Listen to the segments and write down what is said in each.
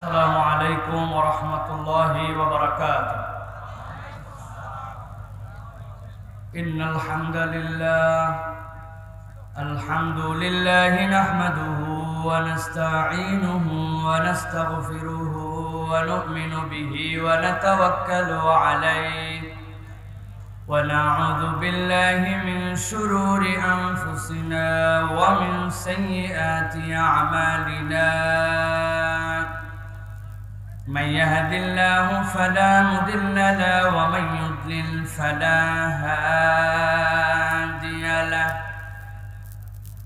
السلام عليكم ورحمة الله وبركاته. إن الحمد لله نحمده ونستعينه ونستغفره ونؤمن به ونتوكل عليه ونعوذ بالله من شرور أنفسنا ومن سيئات أعمالنا. من يهد الله فلا مضل له ومن يضلل فلا هادي له،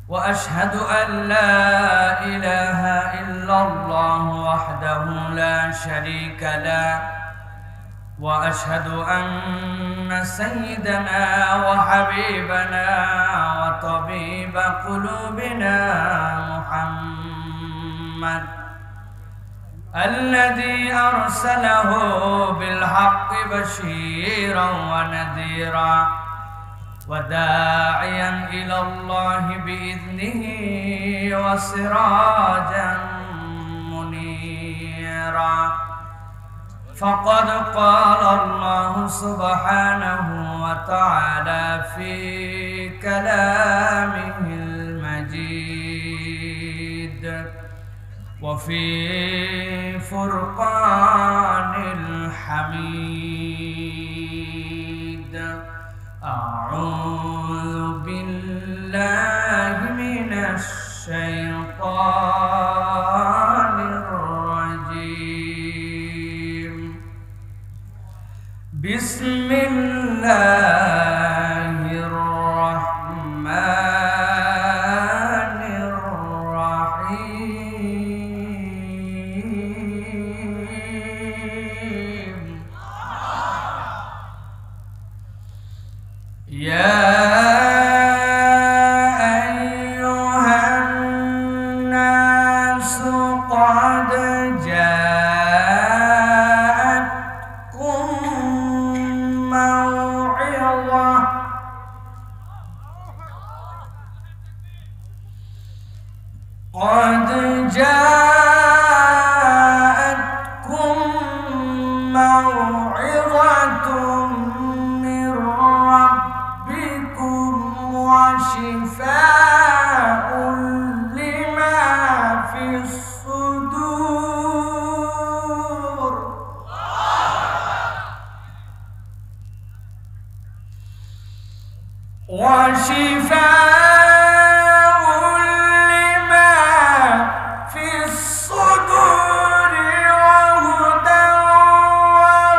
وأشهد أن لا إله إلا الله وحده لا شريك له، وأشهد أن سيدنا وحبيبنا وطبيب قلوبنا محمد الذي أرسله بالحق بشيرا ونذيرا وداعيا إلى الله بإذنه وسراجا منيرا. فقد قال الله سبحانه وتعالى في كلامه المجيد وفي فرقان الحميد. أعوذ بالله من الشيطان الرجيم. بسم الله الرحمن الرحيم. يا أيها الناس قد جاءتكم موعظة من ربكم وشفاء لما في الصدور. وهدى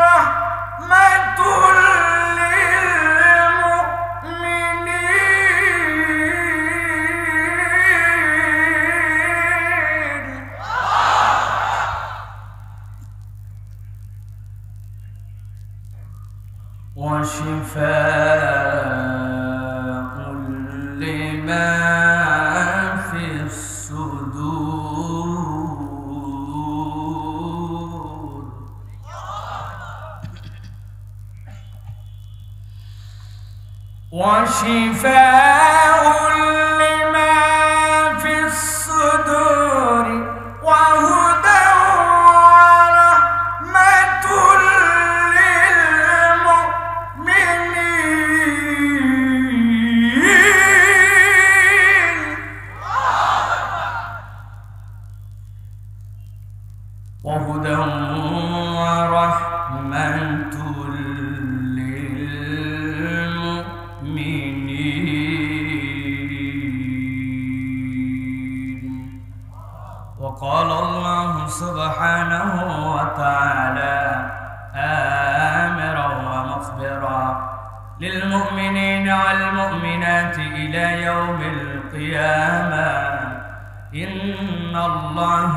ورحمة للمؤمنين. وشفاء لما في الصدور. وشفاء لما في الصدور وهدى ورحمة للمؤمنين. وهدى ورحمة للمؤمنين. وقال الله سبحانه وتعالى آمرا ومخبرا للمؤمنين والمؤمنات إلى يوم القيامة إن الله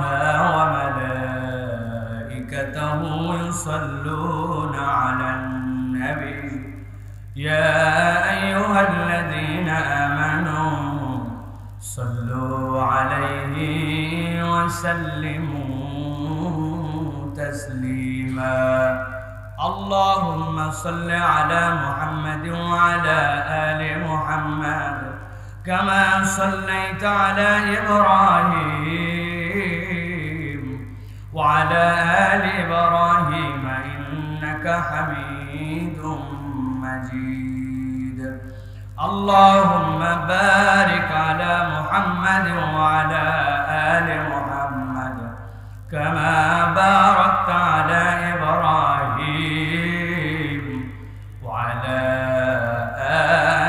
وملائكته يصلون على النبي يا أيها الذين آمنوا صلوا عليه وسلموا تسليما. اللهم صل على محمد وعلى آل محمد كما صليت على إبراهيم وعلى آل إبراهيم إنك حميد مجيد اللهم بارك على محمد وعلى آل محمد كما باركت على إبراهيم وعلى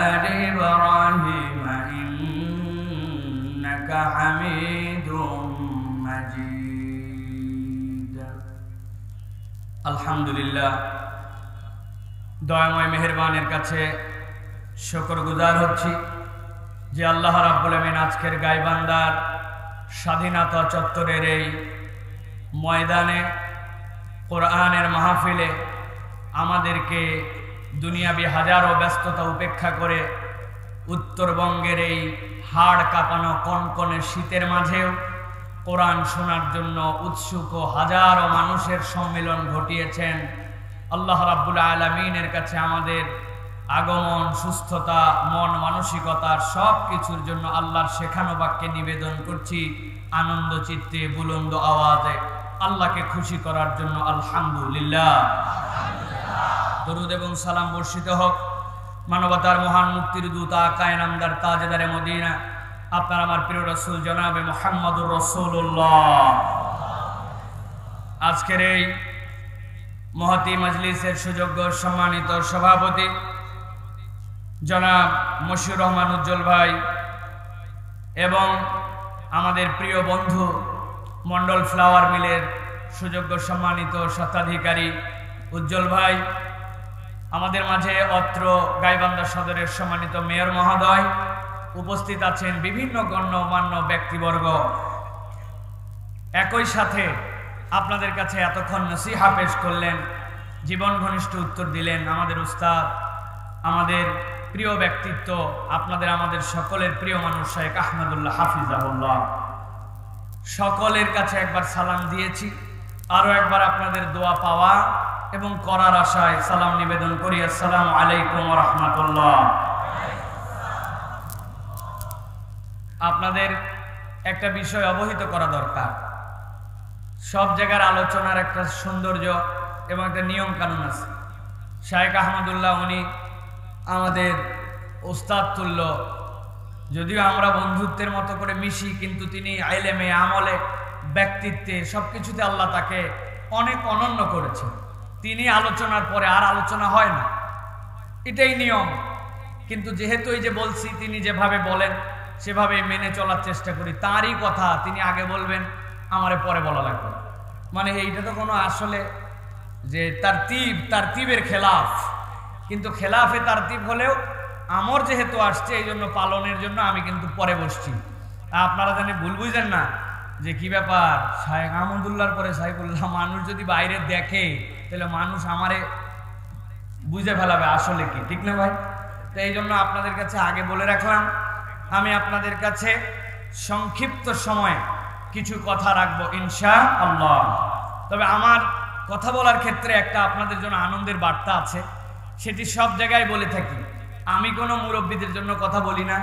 آل إبراهيم إنك حميد مجيد الحمد لله দয়াময় মেহেরবানের কাছে শুকরগুজার হচ্ছি যে আল্লাহ রাব্বুল আমিন আজকের গাইবান্ধার স্বাধীনতা চত্বরের এই ময়দানে কোরআনের মাহফিলে আমাদেরকে দুনিয়াবি হাজারো ব্যস্ততা উপেক্ষা করে উত্তরবঙ্গের এই হাড় কাঁপানো কনকনে শীতের মাঝেও কোরআন শোনার জন্য উৎসুক হাজারো মানুষের সম্মিলন ঘটিয়েছেন। আল্লাহ রাব্বুল আলামিনের কাছে আমাদের আগমন, সুস্থতা, মন মানসিকতার সব কিছুর জন্য আল্লাহর শেখানো বাক্যে নিবেদন করছি আনন্দ চিত্তে বুলন্দ আওয়াজে আল্লাহকে খুশি করার জন্য আলহামদুলিল্লাহ। দরুদ এবং সালাম বর্ষিত হোক মানবতার মহান মুক্তির দূত আকা ইনামদার তাজেদারে মদিনা আপনার আমার প্রিয় রাসূল জনাবে মুহাম্মদুর রাসূলুল্লাহ। আজকের এই মহতী মজলিসের সুযোগ্য সম্মানিত সভাপতি জনাব মশিউর রহমান উজ্জ্বল ভাই এবং আমাদের প্রিয় বন্ধু মন্ডল ফ্লাওয়ার মিলের সুযোগ্য সম্মানিত স্বত্বাধিকারী উজ্জ্বল ভাই, আমাদের মাঝে অত্র গাইবান্ধা সদরের সম্মানিত মেয়র মহোদয়, উপস্থিত আছেন বিভিন্ন গণ্যমান্য ব্যক্তিবর্গ, একই সাথে আপনাদের কাছে এতক্ষণ নসিহা পেশ করলেন, জীবন ঘনিষ্ঠ উত্তর দিলেন আমাদের উস্তাদ, আমাদের প্রিয় ব্যক্তিত্ব, আপনাদের আমাদের সকলের প্রিয় মানুষ শেখ আহমদুল্লাহ হাফিজাহুল্লাহ। সকলের কাছে একবার সালাম দিয়েছি, আরো একবার আপনাদের দোয়া পাওয়া এবং করার আশায় সালাম নিবেদন করি। আসসালামু আলাইকুম ওয়া রাহমাতুল্লাহ। আপনাদের একটা বিষয় অবহিত করা দরকার। সব জায়গার আলোচনার একটা সৌন্দর্য এবং একটা নিয়ম কানুন আছে। শেখ আহমদুল্লাহ উনি আমাদের ওস্তাদ তুল্য, যদিও আমরা বন্ধুত্বের মতো করে মিশি, কিন্তু তিনি ইলমে, আমলে, ব্যক্তিত্বে সবকিছুতে আল্লাহ তাকে অনেক অনন্য করেছেন। তিনি আলোচনার পরে আর আলোচনা হয় না, এটাই নিয়ম। কিন্তু যেহেতু এই যে বলছি, তিনি যেভাবে বলেন সেভাবে মেনে চলার চেষ্টা করি। তারই কথা তিনি আগে বলবেন, আমারে পরে বলা লাগবে। মানে এইটা তো কোনো আসলে যে তারতিবের খেলাফ, কিন্তু খেলাফে তারতিব হলেও আমর যেহেতু আসছে এই জন্য পালনের জন্য আমি কিন্তু পরে বসছি। আপনারা জানি ভুল বুঝেন না যে কি ব্যাপার, শেখ আহমদুল্লাহর পরে সাইফুল্লাহ, মানুষ যদি বাইরে দেখে তাহলে মানুষ আমারে বুঝে ফেলাবে আসলে কি, ঠিক না ভাই? তো এই জন্য আপনাদের কাছে আগে বলে রাখলাম, আমি আপনাদের কাছে সংক্ষিপ্ত সময়ে কিছু কথা রাখবো ইনশাআল্লাহ। তবে আমার কথা বলার ক্ষেত্রে একটা আপনাদের জন্য আনন্দের বার্তা আছে, সেটি সব জায়গায় বলে থাকি। আমি কোনো মুরব্বীদের জন্য কথা বলি না,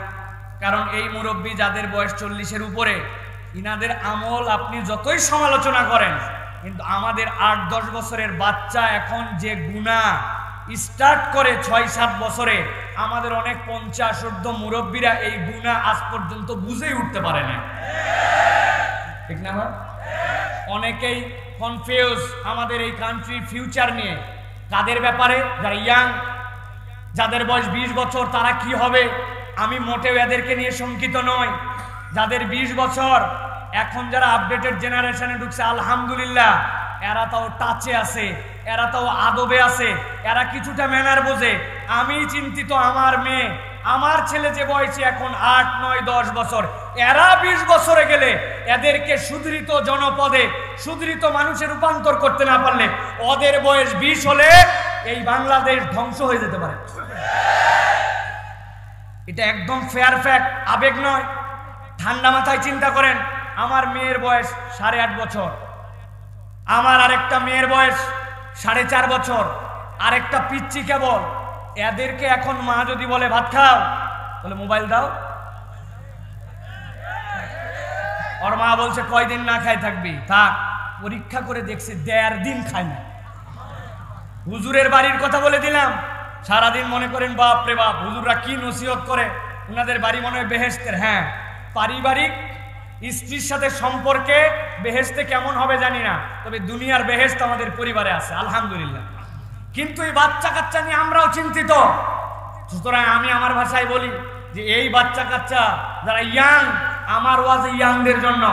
কারণ এই মুরব্বী যাদের বয়স 40-এর উপরে, ইনাদের আমল আপনি যতই সমালোচনা করেন, কিন্তু আমাদের 8-10 বছরের বাচ্চা এখন যে গুনাহ স্টার্ট করে 6-7 বছরে, আমাদের অনেক 50-ঊর্ধ্ব মুরব্বীরা এই গুনাহ আজ পর্যন্ত বুঝেই উঠতে পারে না, ঠিক না? অনেকেই কনফিউজ আমাদের এই কান্ট্রির ফিউচার নিয়ে। কাদের ব্যাপারে? যারা ইয়াং, যাদের বয়স 20 বছর, তারা কি হবে? আমি মোটেও এদেরকে নিয়ে শঙ্কিত নই। যাদের 20 বছর, এখন যারা আপডেটেড জেনারেশনে ঢুকছে, আলহামদুলিল্লাহ, এরা তাও টাচে আছে, এরা তাও আদবে আছে, এরা কিছুটা ম্যানার বোঝে। আমি চিন্তিত আমার মেয়ে, আমার ছেলে যে বয়সে এখন 8, 9, 10 বছর, এরা 20 বছরে গেলে এদেরকে সুদৃঢ় জনপদে, সুদৃঢ় মানুষে রূপান্তর করতে না পারলে, ওদের বয়স 20 হলে এই বাংলাদেশ ধ্বংস হয়ে যেতে পারে। এটা একদম ফেয়ার ফ্যাক্ট, আবেগ নয়। ঠান্ডা মাথায় চিন্তা করেন, আমার মেয়ের বয়স 8.5 বছর, আমার আরেকটা মেয়ের বয়স 4.5 বছর, আরেকটা পিচ্চি কেবল। এদেরকে এখন মা যদি বলে ভাত খাও, বলে মোবাইল দাও, ওর মা বলছে কয়দিন না খাই থাকবি, থাক, পরীক্ষা করে দেখছি 1.5 দিন খায় না। হুজুরের বাড়ির কথা বলে দিলাম, সারাদিন মনে করেন বাপ রে বাপ হুজুররা কি নসিহত করে, ওনাদের বাড়ি মনে হয় বেহেশতের। হ্যাঁ, পারিবারিক স্ত্রীর সাথে সম্পর্কে বেহেশতে কেমন হবে জানি না, তবে দুনিয়ার বেহেশত আমাদের পরিবারে আছে আলহামদুলিল্লাহ। কিন্তু এই বাচ্চা কাচ্চা নিয়ে আমরাও চিন্তিত। সুতরাং আমি আমার ভাষায় বলি যে এই বাচ্চা কাচ্চা যারা ইয়াং, আমার ওয়াজ ইয়াংদের জন্য।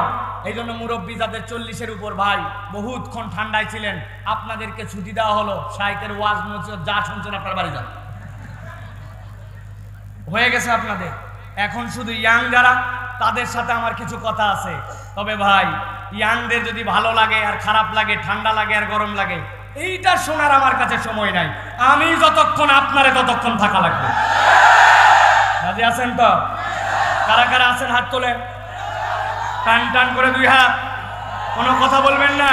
এই জন্য মুরব্বী যাদের 40-এর উপর ভাই বহুতক্ষণ ঠান্ডায় ছিলেন, আপনাদেরকে ছুটি দেওয়া হলো, শাইখের ওয়াজ নসিহত যা শুনছেন আপনার বাড়ি যান, হয়ে গেছে আপনাদের। এখন শুধু ইয়াং যারা, তাদের সাথে আমার কিছু কথা আছে। তবে ভাই ইয়াংদের যদি ভালো লাগে আর খারাপ লাগে, ঠান্ডা লাগে আর গরম লাগে, এইটা শোনার আমার কাছে সময় নাই। আমি যতক্ষণ আপনারে ততক্ষণ থাকা লাগবে। রাজি আছেন তো? কারা কারা আছেন হাত তোলেন, টান টান করে 2 হাত। কোনো কথা বলবেন না,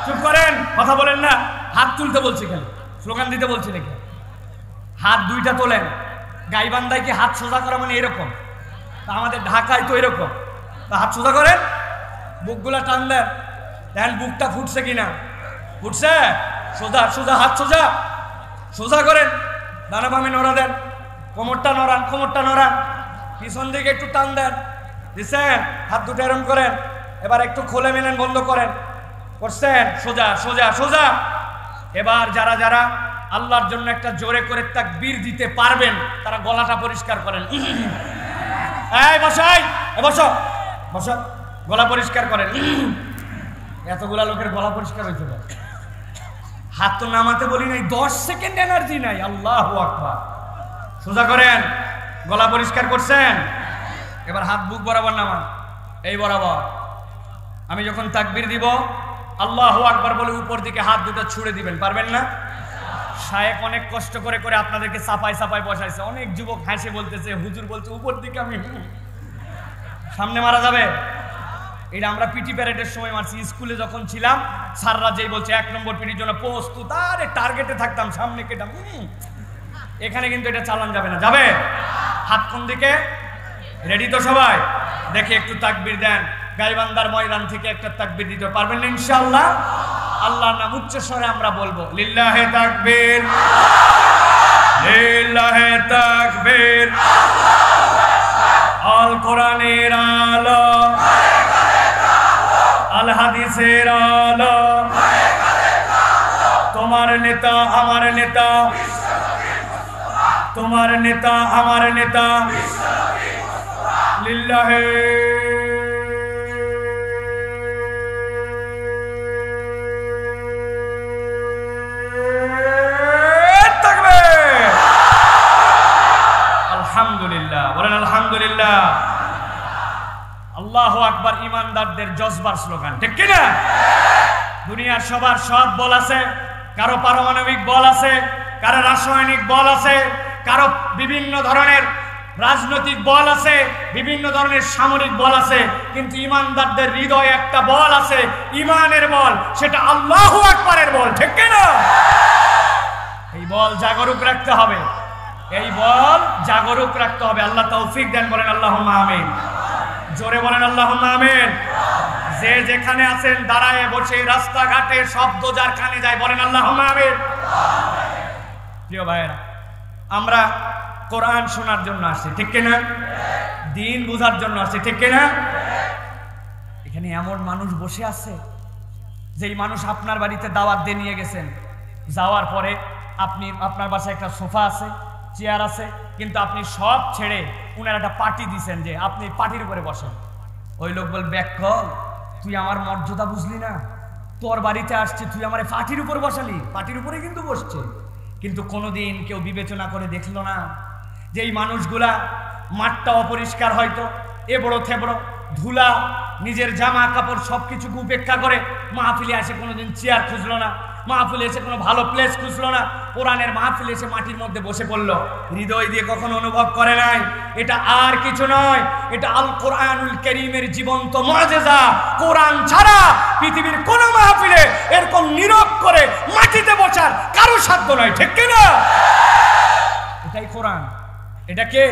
চুপ করেন, কথা বলেন না। হাত তুলতে বলছি, খালি স্লোগান দিতে বলছি নাকি? হাত 2টা তোলেন। গাইবান্ধায় কি হাত সোজা করা মানে এরকম? আমাদের ঢাকায় তো এরকম। তা হাত সোজা করেন, বুকগুলা টান দেন, দেখেন বুকটা ফুটছে কিনা। ফুটছে? সোজা সোজা, হাত সোজা, সোজা করেন। ডানা বামে নড়া দেন, কোমরটা নড়ান, কোমরটা নড়ান, পিছন দিকে একটু টান দেন, দিচ্ছেন? হাত 2টা এরম করেন। এবার একটু খোলে মেলেন, বন্ধ করেন, করছেন? সোজা সোজা সোজা। এবার যারা যারা আল্লাহর জন্য একটা জোরে করে তাকবীর দিতে পারবেন, তারা গলাটা পরিষ্কার করেন। এই বসাই, বসো বসো, গলা পরিষ্কার করেন। এতগুলা লোকের গলা পরিষ্কার হইতে পারে? হাত তো নামাতে বলি নাই, 10 সেকেন্ড এনার্জি নাই। আল্লাহু আকবার। সোজা করেন, গলা পরিষ্কার করছেন। এবার হাত বুক বরাবর নামান, এই বরাবর। আমি যখন তাকবীর দিব আল্লাহু আকবার বলে উপর দিকে হাত 2টা ছুঁড়ে দিবেন, পারবেন না? শায়েখ অনেক কষ্ট করে করে আপনাদেরকে চাপাই চাপাই বসাইছে। অনেক যুবক হাসে বলতেছে, হুজুর বলছে উপর দিকে, আমি সামনে মারা যাবে। এটা আমরা পিটি প্যারেডের সময় মারছি। স্কুলে যখন ছিলাম স্যাররা যেই বলছে 1 নম্বর পিটির জন্য প্রস্তুত, আরে টার্গেটে থাকতাম, সামনে কেটাম। এখানে কিন্তু এটা চালান যাবে না। যাবে? হাত কোন দিকে? রেডি তো সবাই? দেখে একটু তাকবীর দেন। গাইবান্ধার ময়দান থেকে একটা তাকবীর দিতে পারবেন না ইনশাআল্লাহ? আল্লাহর নাম উচ্চ স্বরে আমরা বলবো, লিল্লাহে তাকবীর, লিল্লাহে তাকবীর। আল কোরআনের আলো, আল হাদিসের আলো, তোমার নেতা আমার নেতা, তোমার নেতা আমার নেতা, লিল্লাহে তাকবীর। আলহামদুলিল্লাহ, বলেন আলহামদুলিল্লাহ। আল্লাহু আকবার ইমানদারদের জজবার স্লোগান, ঠিক কিনা? দুনিয়ার সবার সব বল আছে, কারো পারমাণবিক বল আছে, কারো রাসায়নিক বল আছে, কারো বিভিন্ন ধরনের রাজনৈতিক বল আছে, বিভিন্ন ধরনের সামরিক বল আছে, কিন্তু ইমানদারদের হৃদয়ে একটা বল আছে, ইমানের বল, সেটা আল্লাহু আকবারের বল, ঠিক কিনা? এই বল জাগরুক রাখতে হবে, এই বল জাগরুক রাখতে হবে। আল্লাহ তৌফিক দেন, বলেন আল্লাহুম্মা আমিন। জোরে বলেন আল্লাহুম্মা আমিন। যে যেখানে আছেন দাঁড়ায় বসে রাস্তাঘাটে শব্দ যার কানে যায়, বলেন আল্লাহুম্মা আমিন। প্রিয় ভাইয়েরা, আমরা কোরআন শোনার জন্য আসছি, ঠিক কিনা? দিন বোঝার জন্য আসছি, ঠিক কিনা? এখানে এমন মানুষ বসে আছে, যেই মানুষ আপনার বাড়িতে দাওয়াত দিয়ে নিয়ে গেছেন, যাওয়ার পরে আপনি আপনার বাসায় একটা সোফা আছে, চেয়ার আছে, কিন্তু আপনি সব ছেড়ে উনার একটা পার্টি দিছেন যে আপনি পার্টির উপরে বসেন। ওই লোক বল, ব্যাক কল, তুই আমার মর্যাদা বুঝলি না? তোর বাড়িতে আসছে, তুই আমার পার্টির উপর বসালি। পার্টির উপরে কিন্তু বসছে, কিন্তু কোনোদিন কেউ বিবেচনা করে দেখলো না যে এই মানুষগুলা মাঠটা অপরিষ্কার, হয়তো এবড়ো থেবড়ো, ধুলা, নিজের জামা কাপড় সবকিছুকে উপেক্ষা করে মাহফিলে আসে, কোনোদিন চেয়ার খুঁজলো না, মাহফিলে এসে কোনো ভালো প্লেস খুঁজলো না, কোরআনের মাহফিলে এসে মাটির মধ্যে বসে পড়লো। হৃদয় দিয়ে কখনো অনুভব করে নাই এটা আর কিছু নয়, এটা আল কোরআনুল কারীমের জীবন্ত মুআজিজা। কোরআন ছাড়া পৃথিবীর কোন মাহফিলে এরকম নীরব করে মাটিতে বসার কারো সাধ্য নয়, ঠিক কিনা? এটাই কোরআন। এটা কে?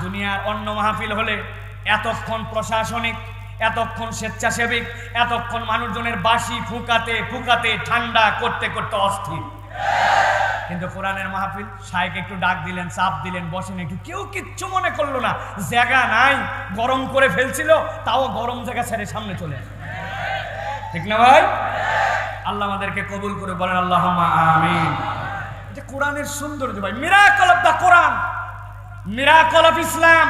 দুনিয়ার অন্য মাহফিল হলে এতক্ষণ প্রশাসনিক এতক্ষণ স্বেচ্ছাসেবিক, এতক্ষণ মানুষজনের বাঁশি ফুকাতে ফুকাতে ঠান্ডা করতে করতে অস্থির। কিন্তু কোরআনের মাহফিল, শায়েখ একটু ডাক দিলেন, চাপ দিলেন, বসেন একটু, কেউ কিচ্ছু মনে করলো না। জায়গা নাই, গরম করে ফেলছিল, তাও গরম জায়গা ছেড়ে সামনে চলে আসে। ঠিক না ভাই? আল্লাহ আমাদেরকে কবুল করে, বলেন আল্লাহুম্মা আমিন। এটা কোরআনের সৌন্দর্য ভাই, miracle of the Quran, miracle of Islam.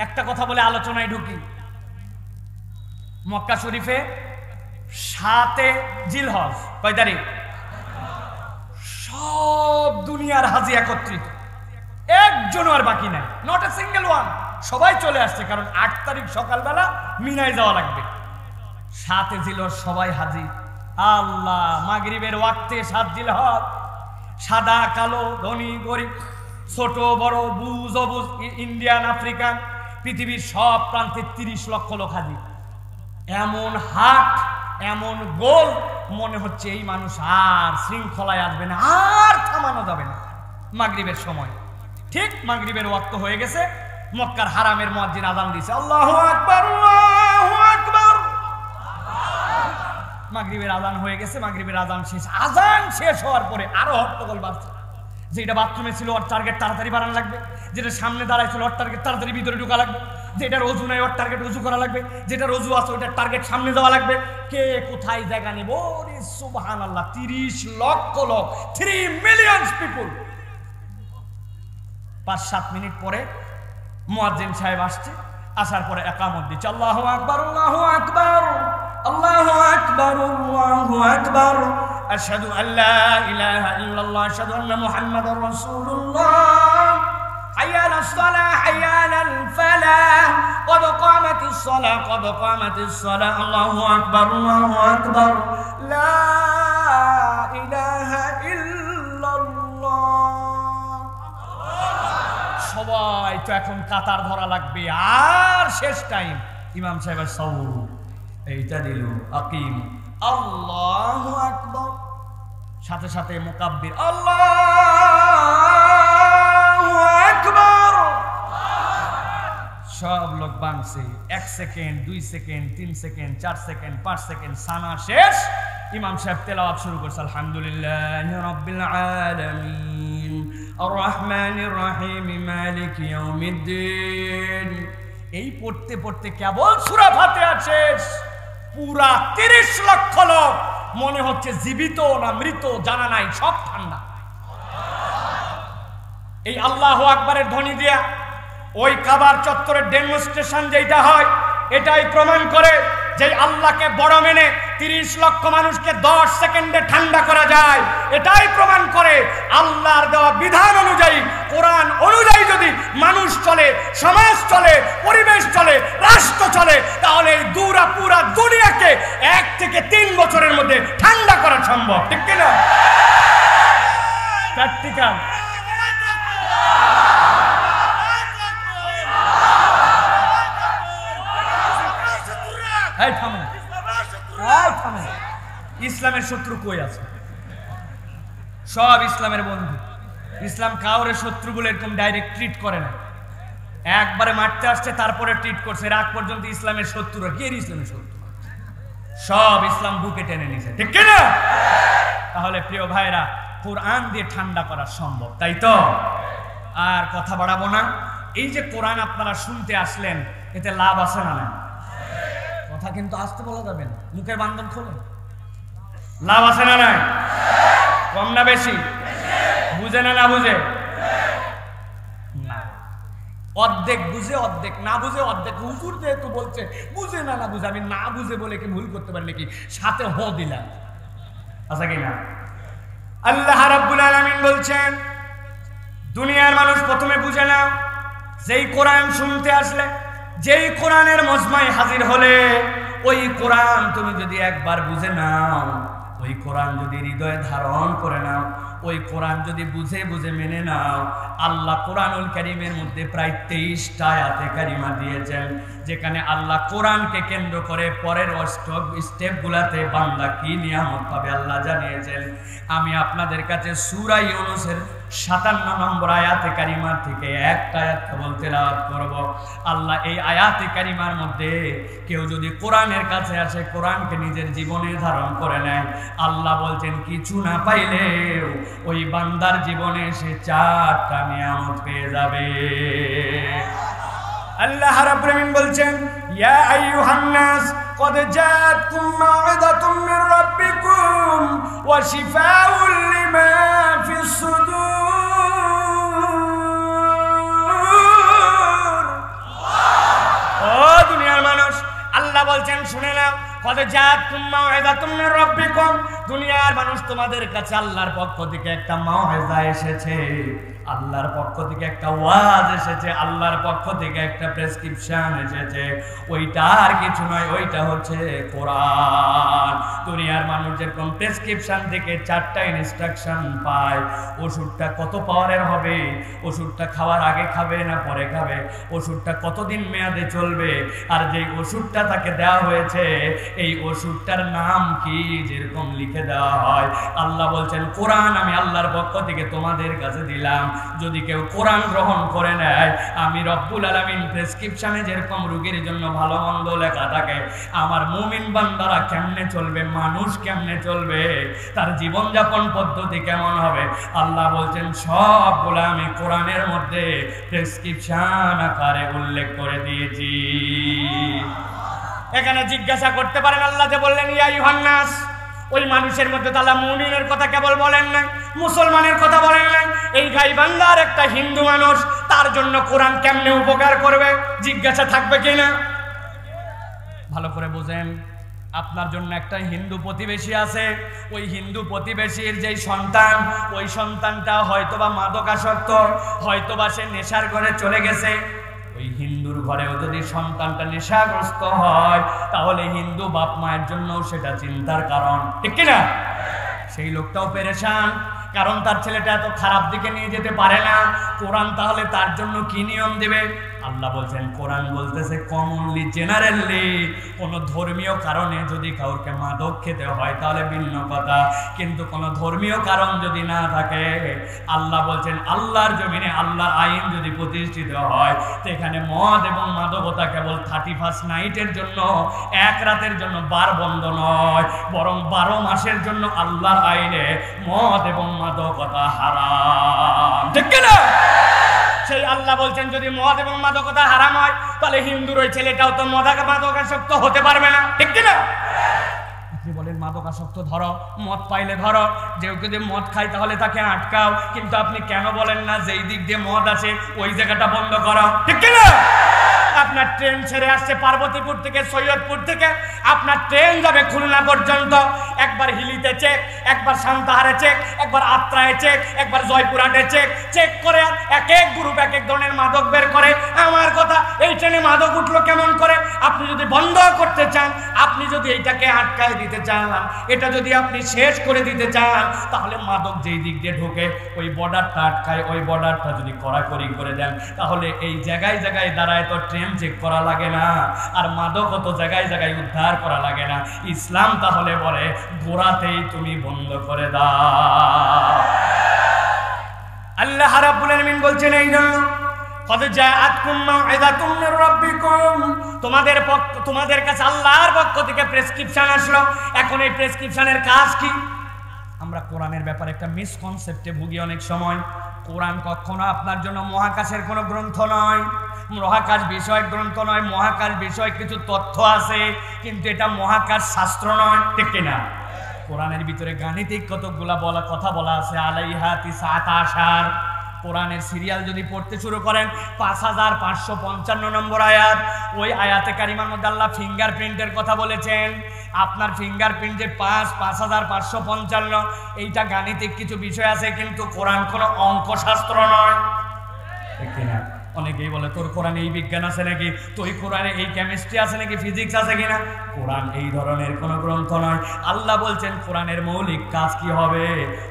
একটা কথা বলে আলোচনায় ঢুকি। মক্কা শরীফে 7 জিলহজ, কয় তারিখ? সব দুনিয়ার হাজি একত্রিত, একজনও আর বাকি নাই, নট এ সিঙ্গেল ওয়ান। সবাই চলে আসছে, কারণ 8 তারিখ সকালবেলা মিনায় যাওয়া লাগবে। 7 জিলহজ সবাই হাজি। আল্লাহ, মাগরিবের ওয়াক্তে 7 জিলহজ, সাদা কালো, ধনী গরিব, ছোট বড়, বুজ অবুজ, ইন্ডিয়ান আফ্রিকান, পৃথিবীর সব প্রান্তে 30 লক্ষ লোক হাজি। এমন হাট, এমন গোল, মনে হচ্ছে এই মানুষ আর শৃঙ্খলায় আসবে না, আর থামানো যাবে না। মাগরিবের সময় ঠিক মাগরিবের ওয়াক্ত হয়ে গেছে, মক্কার হারামের মুয়াজ্জিন আযান দিয়েছে, আল্লাহু আকবার, আল্লাহু আকবার। মাগরিবের আযান হয়ে গেছে, মাগরিবের আযান শেষ। আযান শেষ হওয়ার পরে আরো হট্টগোল বাড়ছে। যেটা বাথরুমে ছিল ওর টার্গেট তাড়াতাড়ি বাড়ানো লাগবে, যেটা সামনে দাঁড়ায় ছিল ওর টার্গেট তাড়াতাড়ি ভিতরে ঢোকা লাগবে, যেটার অজু নাই ওর টার্গেট অজু করা লাগবে, যেটার অজু আছে ওইটার টার্গেট সামনে যাওয়া লাগবে। কে কোথায় জায়গা নেব? ওরে সুবহানাল্লাহ, 30 লক্ষ লোক, 3 মিলিয়ন পিপল। 5-7 মিনিট পরে মুয়াজ্জিন সাহেব আসছে, আসার পরে ইকামত দিচ্ছে, আল্লাহু আকবার, আল্লাহু আকবার, আল্লাহু আকবার, আল্লাহু আকবার, আশহাদু আল্লা ইলাহা ইল্লাল্লাহ, আশহাদু আন্না মুহাম্মাদার রাসূলুল্লাহ, হাইয়া আলাস সালাহ, হাইয়া আলাল ফালাহ, ক্বাদ কামাতিস সালাহ, ক্বাদ কামাতিস সালাহ, আল্লাহু আকবার, আল্লাহু আকবার, লা ইলাহা ইল্লাল্লাহ। সবাই তো এখন কাতার ধরা লাগবে, আর শেষ টাইম। ইমাম সাহেবের সাউর এইটা দিল, আকিম, আল্লাহু আকবার, সাথে সাথে মুকাব্বির, আল্লাহু আকবার। সব লোক বাংছে। 1 second, 2 second, 3 second, 4 second, 5 second, সানা শেষ। ইমাম সাহেব তেলাওয়াত শুরু করছে, আলহামদুলিল্লাহি রাব্বিল আলামিন, আর রহমানির রহিম, মালিক ইয়াউমিদ্দিন। এই পড়তে পড়তে কেবল সূরা ফাতিহা শেষ। পুরা 30 লক্ষ লোক, মনে হচ্ছে জীবিত না মৃত জানা নাই, সব ঠান্ডা। এই আল্লাহু আকবারের ধ্বনি দিয়া ওই কাবার চত্বরের ডেমনস্ট্রেশন যেটা হয়, এটাই প্রমাণ করে যে আল্লাহকে বড় মেনে 30 লক্ষ মানুষকে 10 সেকেন্ডে ঠান্ডা করা যায়। এটাই প্রমাণ করে আল্লাহর দেওয়া বিধান অনুযায়ী, কোরআন অনুযায়ী যদি মানুষ চলে, সমাজ চলে, পরিবেশ চলে, রাষ্ট্র চলে, তাহলে এই পুরা দুনিয়াকে 1 থেকে 3 বছরের মধ্যে ঠান্ডা করা সম্ভব। ঠিক কিনা? প্র্যাকটিক্যাল। ইসলামের শত্রু কই আছে? সব ইসলামের বন্ধু। ইসলাম কাউরে শত্রু বলে এরকম ডাইরেক্ট ট্রিট করে না, একবারে মারতে আসছে তারপরে ট্রিট করছে। রাগ পর্যন্ত ইসলামের শত্রুরা কে? ইসলামের শত্রু সব ইসলাম বুকে টেনে নিছে। ঠিক কিনা? তাহলে প্রিয় ভাইরা, কোরআন দিয়ে ঠান্ডা করা সম্ভব, তাই তো? আর কথা বাড়াবো না। এই যে কোরআন আপনারা শুনতে আসলেন, এতে লাভ আছে না? না, কথা কিন্তু আসতে বলা যাবে না, মুখের বান্ধন খোলেন। লাভ আছে না? নাই? কম না বেশি? বুঝে না বুঝে? না, অর্ধেক বুঝে অর্ধেক না বুঝে। অর্ধেক হুজুর যেহেতু বলছে বুঝে না বুঝে, আমি না বুঝে বলে কি ভুল করতে পারি নাকি? সাথে হ দিলাম, আচ্ছা কি না? আল্লাহ রাব্বুল আলামিন বলছেন, দুনিয়ার মানুষ প্রথমে বুঝে না, যেই কোরআন শুনতে আসলে, যেই কোরআনের মজমায় হাজির হলে, ওই কোরআন তুমি যদি একবার বুঝে নাও, ওই কোরআন যদি হৃদয়ে ধারণ করে নাও, ওই কোরআন যদি বুঝে বুঝে মেনে নাও, আল্লাহ কোরআনুল কারীমের মধ্যে প্রায় 23টা আয়াতে কারিমা দিয়েছেন, যেখানে আল্লাহ কোরআনকে কেন্দ্র করে পরের স্টেপগুলাতে বান্দা কি নিয়ামত পাবে আল্লাহ জানিয়েছেন। আমি আপনাদের কাছে সূরা ইউনূসের 57 নম্বর আয়াতে কারিমার থেকে একটা আয়াত কেবল তেলাওয়াত করব। আল্লাহ এই আয়াতে কারিমার মধ্যে কেউ যদি কোরআনের কাছে আসে, কোরআনকে নিজের জীবনে ধারণ করে নেয়, আল্লাহ বলছেন কিছু না পাইলেও ওই বান্দার জীবনে সে 4টা নিয়ামত পেয়ে যাবে। আল্লাহ রাব্বুল আলামিন বলছেন, ইয়া আইয়ুহান নাস قد جاءتكم موعظة من ربكم وشفاء لما في الصدور। ও দুনিয়ার মানুষ, আল্লাহ বলছেন শুনে নাও, قد جاءتكم موعظة من ربكم, দুনিয়ার মানুষ তোমাদের কাছে আল্লাহর পক্ষ থেকে একটা মাউইজা এসেছে, আল্লাহর পক্ষ থেকে একটা ওয়াজ এসেছে, আল্লাহর পক্ষ থেকে একটা প্রেসক্রিপশন এসেছে। ওইটা আর কিছু নয়, ওইটা হচ্ছে কোরআন। দুনিয়ার মানুষ যেরকম প্রেসক্রিপশন থেকে 4টা ইনস্ট্রাকশন পায়, ওষুধটা কত পাওয়ারের হবে, ওষুধটা খাওয়ার আগে খাবে না পরে খাবে, ওষুধটা কতদিন মেয়াদে চলবে, আর যে ওষুধটা তাকে দেওয়া হয়েছে এই ওষুধটার নাম কি, যেরকম লিখে দেওয়া হয়। আল্লাহ বলছেন কোরআন আমি আল্লাহর পক্ষ থেকে তোমাদের কাছে দিলাম, যদি কেউ কোরআন গ্রহণ করে নেয়, আমি রব্বুল আলামিন প্রেসক্রিপশনে যেরকম রোগীর জন্য ভালো মন্দ লেখা থাকে, আমার মুমিন বান্দারা কেমনে চলবে, মানুষ কেমনে চলবে, তার জীবনযাপন পদ্ধতি কেমন হবে, আল্লাহ বলছেন সবগুলো আমি কোরআনের মধ্যে প্রেসক্রিপশন আকারে উল্লেখ করে দিয়েছি। এখানে জিজ্ঞাসা করতে পারেন, আল্লাহ যে বললেন ইয়া আইয়ুহান নাস, ওই মানুষের মধ্যে তাআলা মুমিনের কথা কেবল বলেন নাই, মুসলমানের কথা বলেন নাই। এই গাইবান্দার একটা হিন্দু মানুষ, তার জন্য কোরআন কেমনে উপকার করবে, জিজ্ঞাসা থাকবে কিনা? ভালো করে বুঝেন, আপনার জন্য একটা হিন্দু প্রতিবেশী আছে, ওই হিন্দু প্রতিবেশীর যেই সন্তান, ওই সন্তানটা হয়তোবা মাদকাসক্ত, হয়তোবা সে নেশার ঘরে চলে গেছে। ওই হিন্দুর ঘরেও যদি সন্তানটা নেশাগ্রস্ত হয়, তাহলে হিন্দু বাপ মায়ের জন্য সেটা চিন্তার কারণ, ঠিক কিনা? সেই লোকটাও পেরেশান, কারণ তার ছেলেটা এত খারাপ দিকে নিয়ে যেতে পারে না। কোরআন তাহলে তার জন্য কি নিয়ম দেবে? আল্লাহ বলছেন, কোরআন বলতেছে কমনলি জেনারেলি কোনো ধর্মীয় কারণে যদি কাউকে মাদক খেতে হয় তাহলে ভিন্ন কথা, কিন্তু কোনো ধর্মীয় কারণ যদি না থাকে, আল্লাহ বলছেন আল্লাহর জমিনে আল্লাহর আইন যদি প্রতিষ্ঠিত হয়, তো এখানে মদ এবং মাদকতা কেবল 31st নাইটের জন্য, এক রাতের জন্য বার বন্ধ নয়, বরং 12 মাসের জন্য আল্লাহর আইনে মদ এবং মাদকতা হারাম, ঠিক না? সেই আল্লাহ বলছেন যদি মদ এবং মাদকতা হারাম হয়, তাহলে হিন্দুর ওই ছেলেটাও তো মাদকাসক্ত হতে পারবে না, ঠিক কিনা? আপনি বলেন মাদকাসক্ত ধরো, মদ পাইলে ধরো, যে যদি মদ খায় তাহলে তাকে আটকাও, কিন্তু আপনি কেন বলেন না যেই দিক দিয়ে মদ আছে ওই জায়গাটা বন্ধ করো, ঠিক কিনা? আপনার ট্রেন ছেড়ে আসছে পার্বতীপুর থেকে, সৈয়দপুর থেকে, আপনার ট্রেন যাবে খুলনা পর্যন্ত, একবার হিলিতে চেক, একবার সান্তাহারে চেক, একবার আত্রায় চেক, একবার জয়পুরহাটে চেক, চেক করে এক এক গ্রুপ এক এক ধরনের মাদক বের করে। আমার কথা, এই ট্রেনে মাদক উঠলো কেমন করে? আপনি যদি বন্ধ করতে চান, আপনি যদি এইটাকে আটকায় দিতে চান, এটা যদি আপনি শেষ করে দিতে চান, তাহলে মাদক যেই দিক দিয়ে ঢোকে ওই বর্ডারটা আটকায়, ওই বর্ডারটা যদি কড়াকড়ি করে দেন, তাহলে এই জায়গায় জায়গায় দাঁড়ায় তো ট্রেন চেক করা লাগে না, আর মাদক তো জায়গায় জায়গায় উদ্ধার করা লাগে না। ইসলাম তাহলে বলে গোড়াতেই তুমি বন্ধ করে দাও। আল্লাহ রাব্বুল আলামিন বলছেন এই জন্য কদ জাআতকুম মাউইযাতুম মির রাব্বিকুম, তোমাদের কাছে আল্লাহর পক্ষ থেকে প্রেসক্রিপশন আসলো। এখন এই প্রেসক্রিপশনের কাজ কি? আমরা কোরআনের ব্যাপারে একটা মিসকনসেপ্টে ভুগি অনেক সময়। কোরআন কখনো আপনার জন্য মহাকাশের কোনো গ্রন্থ নয়, মহাকাশ বিষয়ক গ্রন্থ নয়। মহাকাশ বিষয়ক কিছু তথ্য আছে, কিন্তু এটা মহাকাশ শাস্ত্র নয়, ঠিক কিনা? কোরআনের ভিতরে গাণিতিক কতকগুলা কথা বলা আছে, আলাইহা তিসআত আশার। কোরআনের সিরিয়াল যদি পড়তে শুরু করেন 5555 নম্বর আয়াত, ওই আয়াতে কারিমার মধ্যে আল্লাহ ফিঙ্গারপ্রিন্টের কথা বলেছেন। আপনার ফিঙ্গারপ্রিন্ট যে 5555, এইটা গাণিতিক কিছু বিষয় আছে, কিন্তু কোরআন কোনো অঙ্কশাস্ত্র নয়, ঠিক কিনা? অনেকেই বলে তোর কোরআনে এই বিজ্ঞান আছে নাকি, তোর কোরআনে এই কেমিস্ট্রি আছে নাকি, ফিজিক্স আছে কিনা। কোরআন এই ধরনের কোনো গ্রন্থ নয়। আল্লাহ বলছেন কোরআনের মৌলিক কাজ কি হবে,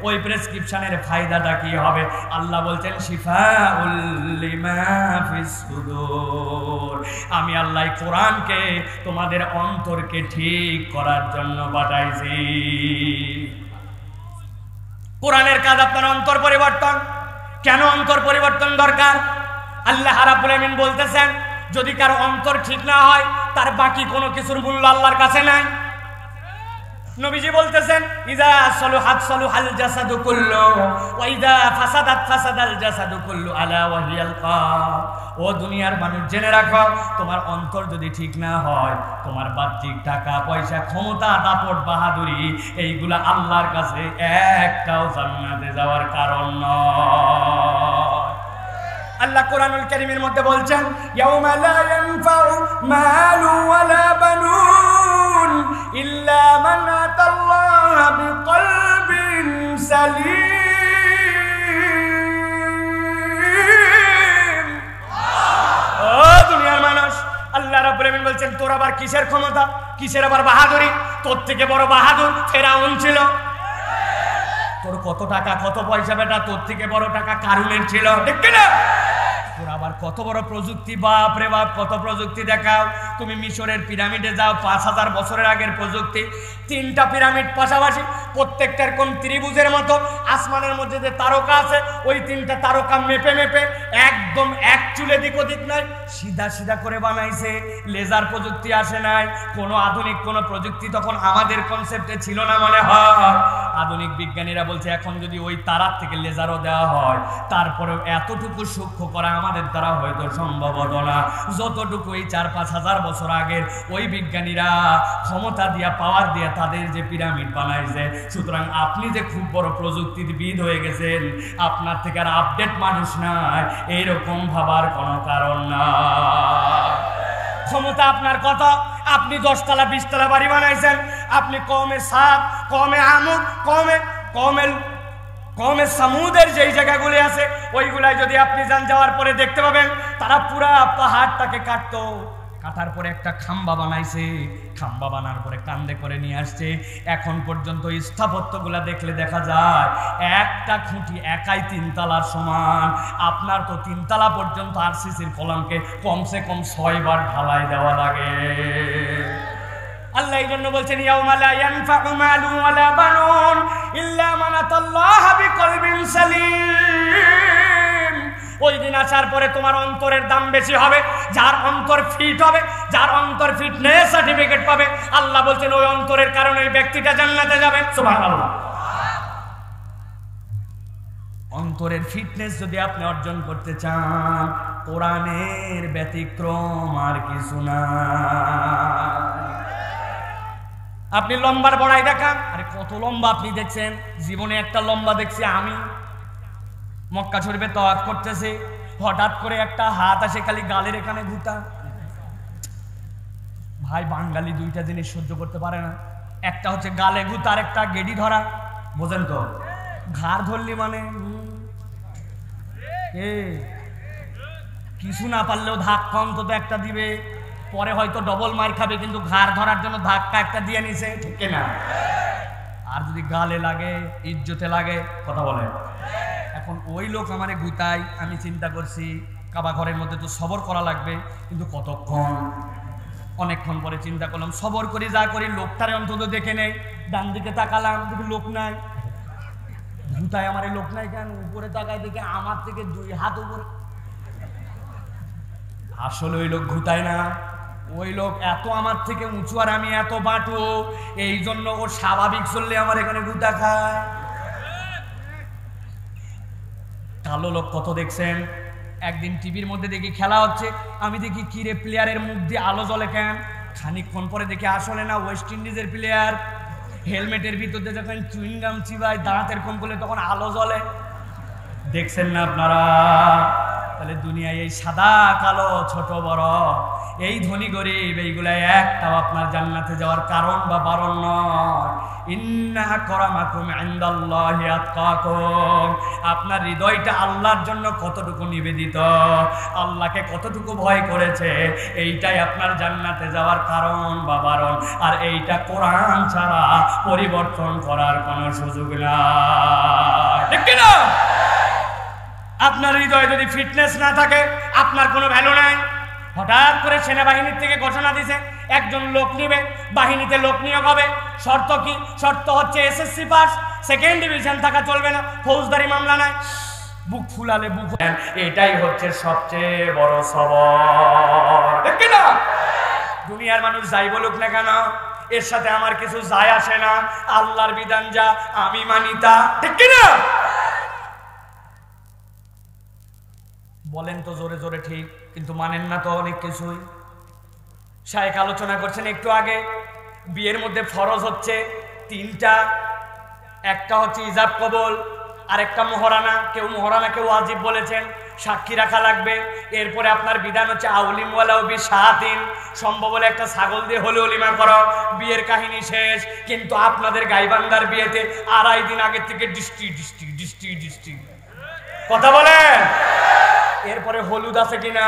ওই প্রেসক্রিপশনের ফায়দাটা কি হবে। আল্লাহ বলছেন শিফাউল লিমা ফিস সুদূর, আমি আল্লাহ কোরআনকে তোমাদের অন্তরকে ঠিক করার জন্য পাঠাইছি। কোরআনের কাজ আপনার অন্তর পরিবর্তন। কেন অন্তর পরিবর্তন দরকার? আল্লাহ রাব্বুল আমিন বলতেছেন, যদি কারো অন্তর ঠিক না হয় তার বাকি কোনো কিছুর মূল্য আল্লাহর কাছে নাই। নবীজি বলতেছেন, ইযা সালুহাত সালুহাল জাসাদু কুল্লু ওয়া ইযা ফাসাদাত ফাসাদাল জাসাদু কুল্লু আলা ওয়া হিয়াল কলব। ও দুনিয়ার মানুষ, জেনে রাখো, তোমার অন্তর যদি ঠিক না হয়, তোমার বাহ্যিক টাকা পয়সা ক্ষমতা দাপট বাহাদুরি এইগুলা আল্লাহর কাছে একটাও জান্নাতে যাওয়ার কারণ নয়। আল্লাহ কোরআনুল কারীমের মধ্যে বলছেন, ইয়াউমা লা ইয়ানফাউ মালু ওয়ালা বানুন ইল্লা মান আতাল্লাহা বিকলবিন সালিম। ও দুনিয়ার মানুষ, আল্লাহ রাব্বুল আমিন বলছেন, তোর আবার কিসের ক্ষমতা, কিসের আবার বাহাদুরি? তোর থেকে বড় বাহাদুর ফেরাউন ছিল। তোর কত টাকা কত পয়সা বেটা, তোর থেকে বড় টাকা কারুনের ছিল, ঠিক কিনা? তোর আবার কত বড় প্রযুক্তি, বাপ রে বাপ, কত প্রযুক্তি দেখাও। তুমি মিশরের পিরামিডে যাও, 5000 বছরের আগের প্রযুক্তি, 3টা পিরামিড পাশাপাশি, প্রত্যেকটার কোন ত্রিভুজের মতো। আসমানের মধ্যে যে তারকা আছে, ওই 3টা তারকা মেপে মেপে একদম এক চুলে দিক ওদিক নাই, সিধা সিধা করে বানাইছে। লেজার প্রযুক্তি আসে নাই, কোনো আধুনিক কোনো প্রযুক্তি তখন আমাদের কনসেপ্টে ছিল না মনে হয়। আধুনিক বিজ্ঞানীরা বলছে, এখন যদি ওই তারার থেকে লেজারও দেওয়া হয়, তারপরেও এতটুকু সূক্ষ্ম করা আমাদের দ্বারা হয়তো সম্ভব হতো না, যতটুকু এই 4-5 হাজার বছর আগের ওই বিজ্ঞানীরা ক্ষমতা দিয়া, পাওয়ার দিয়া তাদের যে পিরামিড বানাইছে। সুতরাং আপনি যে খুব বড় প্রযুক্তিবিদ হয়ে গেছেন, আপনার থেকে আর আপডেট মানুষ নাই, এইরকম ভাবার কোনো কারণ না। ক্ষমতা আপনার কত? আপনি 10 তলা 20 তলা বাড়ি বানাইছেন, আপনি কমে সাদ, কমে আমুদ, কমে সামুদের যেই জায়গাগুলি আছে ওইগুলাই যদি আপনি যান, যাওয়ার পরে দেখতে পাবেন তারা পুরা পাহাড়টাকে কাটার পরে একটা খাম্বা বানাইছে, খাম্বা বানার পরে কান্দে করে নিয়ে আসছে। এখন পর্যন্ত স্থাপত্যগুলা দেখলে দেখা যায় একটা খুঁটি একাই 3 তলার সমান। আপনার তো 3 তলা পর্যন্ত আরসিসির কলামকে কমসে কম 6 বার ঢালাই দেওয়া লাগে। আল্লাহ এই জন্য বলছেন, ইয়াউমা লা ইয়ানফাউ মালু ওয়ালা বানুন ইল্লা মান আতাল্লাহা বিকলবিন সালিম। ওই দিন আসার পরে তোমার অন্তরের দাম বেশি হবে, যার অন্তর ফিট হবে, যার অন্তর ফিটনেস সার্টিফিকেট পাবে, আল্লাহ বলছেন ওই অন্তরের কারণে ওই ব্যক্তিটা জান্নাতে যাবে। সুবহানাল্লাহ। অন্তরের ফিটনেস যদি আপনি অর্জন করতে চান, কোরআনের ব্যতিক্রম আর কিছু না। আপনি লম্বার বড়াই দেখান, আরে কত লম্বা আপনি দেখছেন? জীবনে একটা লম্বা দেখছি আমি। মক্কা শরীফে তাওয়াফ করতেছে, হঠাৎ করে একটা হাত আসে খালি গালের এখানে ঘুটা। ভাই, বাঙালি 2টা জিনিস সহ্য করতে পারে না, একটা হচ্ছে গালে ঘুতা, আর একটা গেডি ধরা। বোঝেন তো? ঘাড় ধরলি মানে কিছু না পারলেও ধাক্কা অন্তত একটা দিবে, পরে হয়তো ডবল মার খাবে, কিন্তু ঘাড় ধরার জন্য ধাক্কা একটা দিয়ে নিছে, ঠিক না? আর যদি গালে লাগে, ইজ্জতে লাগে, কথা বলে। এখন ওই লোক আমারে গুতাই, আমি চিন্তা করছি কাবা ঘরের মধ্যে তো সবর করা লাগবে, কিন্তু কতক্ষণ? অনেকক্ষণ পরে চিন্তা করলাম, সবর করি যা করি, লোকটারে অন্তত দেখে নেই। ডান দিকে তাকালাম, দেখি লোক নাই। গুতায় আমার লোক নাই কেন? উপরে তাকায় দেখে আমার থেকে 2 হাত উপরে। আসলে ওই লোক ঘুতায় না, ওই লোক এত আমার থেকে উঁচু আর আমি এত বাটু, এই জন্য ও স্বাভাবিক চললে আমার এখানে গুতা খায়। কালো লোক কত দেখছেন? একদিন টিভির মধ্যে দেখি খেলা হচ্ছে, আমি দেখি কিরে প্লেয়ারের মুখ দিয়ে আলো জ্বলে কেন? খানিকক্ষণ পরে দেখি আসলে না, ওয়েস্ট ইন্ডিজের প্লেয়ার। হেলমেটের ভিতরে যখন চুইংগাম চিবায়, দাঁত এরকম করলে তখন আলো জ্বলে। দেখছেন না আপনারা? তাহলে দুনিয়ায় এই সাদা কালো ছোট বড়, এই ধনী গরিব, এইগুলা একটাও আপনার জান্নাতে যাওয়ার কারণ বা বারণ নয়। ইন্না আকরামাকুম ইনদাল্লাহি আতকাকুম। আপনার হৃদয়টা আল্লাহর জন্য কতটুকু নিবেদিত, আল্লাহকে কতটুকু ভয় করেছে, এইটাই আপনার জান্নাতে যাওয়ার কারণ বা বারণ। আর এইটা কোরআন ছাড়া পরিবর্তন করার কোনো সুযোগ নাই, ঠিক কি না? আপনার হৃদয়ে যদি ফিটনেস না থাকে, আপনার কোনো ভ্যালু নাই। হঠাৎ করে সেনাবাহিনীর থেকে ঘোষণা দিছে একজন লোক নিবে, বাহিনীতে লোক নিয়োগ হবে। শর্ত কি? শর্ত হচ্ছে এসএসসি পাস, 2nd ডিভিশন থাকা চলবে না, ফৌজদারি মামলা নাই। বুক ফুলালে বুক, এটাই হচ্ছে সবচেয়ে বড় সবর, ঠিক না? দুনিয়ার মানুষ যাই বলুক না কেন, এর সাথে আমার কিছু যায় আসে না, আল্লাহর বিধান যা আমি মানি তা, ঠিক না? বলেন তো জোরে জোরে ঠিক, কিন্তু মানেন না তো অনেক কিছুই। শায়েখ আলোচনা করছেন একটু আগে, বিয়ের মধ্যে ফরজ হচ্ছে তিনটা, একটা হচ্ছে ইজাব কবুল, আর একটা মোহরানা, কেউ মোহরানা কেউ ওয়াজিব বলেছেন, সাক্ষী রাখা লাগবে। এরপরে আপনার বিধান হচ্ছে আউলিম ওয়ালাউ বি শাহাতিন, সম্ভব হলে একটা ছাগল দিয়ে হলে অলিমা করো, বিয়ের কাহিনী শেষ। কিন্তু আপনাদের গাইবান্দার বিয়েতে 2.5 দিন আগে থেকে ডিস্ট্রি ডিস্ট্রি ডিস্ট্রি ডিস্ট্রি, কথা বলেন। এরপরে হলুদ আছে কিনা,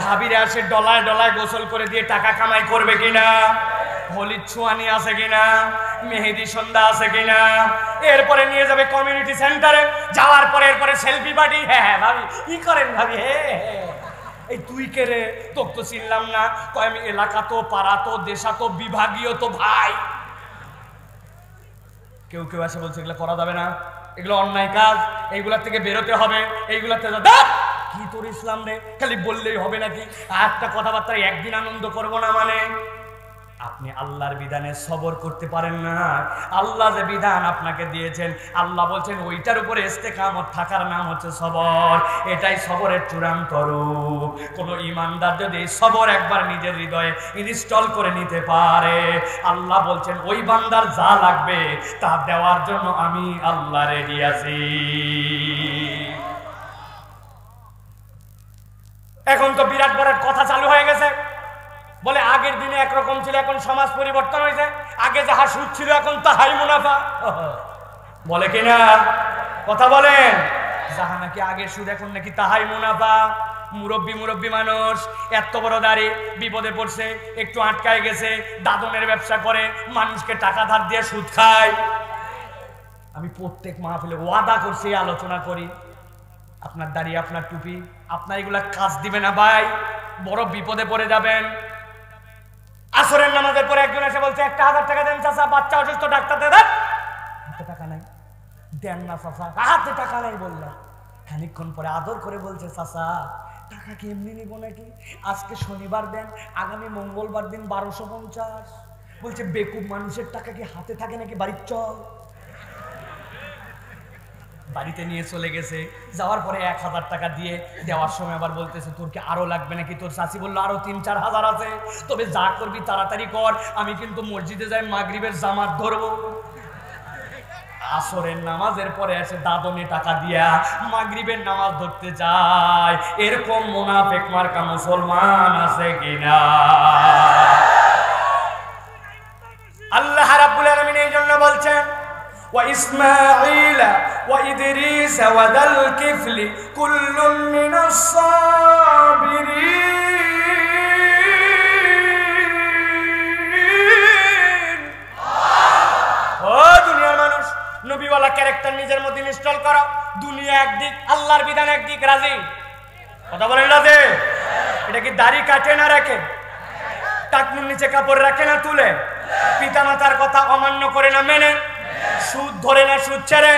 ভাবিরা আসে ডলায় ডলায় গোসল করে দিয়ে টাকা কামাই করবে কিনা, হলির ছোঁয়ানি আছে কিনা, মেহেদি সন্ধ্যা আছে কিনা, এরপরে নিয়ে যাবে কমিউনিটি সেন্টারে, যাওয়ার পরে এরপরে সেলফি পার্টি। হ্যাঁ ভাবি কি করেন ভাবি, এই তুই কে রে, তোকে তো চিনলাম না। কয় আমি এলাকা তো, পাড়া তো, দেশা তো, বিভাগীয় তো ভাই। কেউ কেউ আসে বলছে এগুলো করা যাবে না, এগুলো অন্যায় কাজ, এইগুলার থেকে বেরোতে হবে, এইগুলাতে কি তোর ইসলাম রে, খালি বললেই হবে নাকি? একটা কথাবার্তা একদিন আনন্দ করবো না মানে? আপনি আল্লাহর বিধানে সবর করতে পারেন না। আল্লাহ যে বিধান আপনাকে দিয়েছেন, আল্লাহ বলছেন ওইটার উপরে ইস্তেকামত থাকার নাম হচ্ছে সবর। এটাই সবরের চূড়ান্ত রূপ। কোন ঈমানদার যদি সবর একবার নিজের হৃদয়ে ইনস্টল করে নিতে পারে, আল্লাহ বলছেন ওই বান্দার যা লাগবে তা দেওয়ার জন্য আমি আল্লাহ রেডি আছি। এখন তো বিরাট বড় কথা চালু হয়ে গেছে, বলে আগের দিনে একরকম ছিল, এখন সমাজ পরিবর্তন হয়েছে, আগে যাহা সুদ ছিল এখন তাহাই মুনাফা, বলে কিনা? কথা বলেন। যাহা নাকি আগের সুদ এখন নাকি তাহাই মুনাফা। মুরব্বী মানুষ, এত বড় দাড়ি, বিপদে পড়ছে, একটু আটকায় গেছে, দাদনের ব্যবসা করে, মানুষকে টাকা ধার দিয়ে সুদ খায়। আমি প্রত্যেক মাহফিলে ওয়াদা করছি, আলোচনা করি, আপনার দাড়ি, আপনার টুপি, আপনার এগুলা কাজ দিবে না ভাই, বড় বিপদে পড়ে যাবেন। আসরের নামাজের পরে একজন এসে বলছে 1000 টাকা দেন চাচা, বাচ্চা অসুস্থ, ডাক্তার দেন। হাতে টাকা নাই, দেন না চাচা, হাতে টাকা নাই বললাম। খানিকক্ষণ পরে আদর করে বলছে চাচা টাকা কি এমনি নিব নাকি, আজকে শনিবার দেন, আগামী মঙ্গলবার দিন 1250। বলছে বেকুব মানুষের টাকা কি হাতে থাকে নাকি, বাড়ির চল। বাড়িতে নিয়ে চলে গেছে, যাওয়ার পরে 1000 টাকা দিয়ে দেওয়ার সময় আবার বলতেছে তোর কি আরো লাগবে নাকি? তোর চাচি বললো আরো 3-4 হাজার আছে, তবে যা করবি তাড়াতাড়ি কর, আমি কিন্তু মসজিদে যাই মাগরিবের জামাত ধরবো। আসরের নামাজের পরে এসে দাদনে টাকা দিয়া মাগরিবের নামাজ ধরতে যায়। এরকম মুনাফিক মার্কা মুসলমান আছে কিনা? আল্লাহ রাব্বুল আলামিন এই জন্য বলছেন وإسماعيل وإدريس وذا الكفل كل من الصابرين। ও দুনিয়ার মানুষ, নবীওয়ালা ক্যারেক্টার নিজের মধ্যে ইনস্টল করো। দুনিয়া একদিক, আল্লাহর বিধান একদিক, রাজি? কথা বলেন রাজি? এটা কি দাড়ি কাটে না রাখে? টাকনুর নিচে কাপড় রাখে না তুলে? পিতামাতার কথা অমান্য করে না মেনে? সুদ ধরে না সুদ ছেড়ে?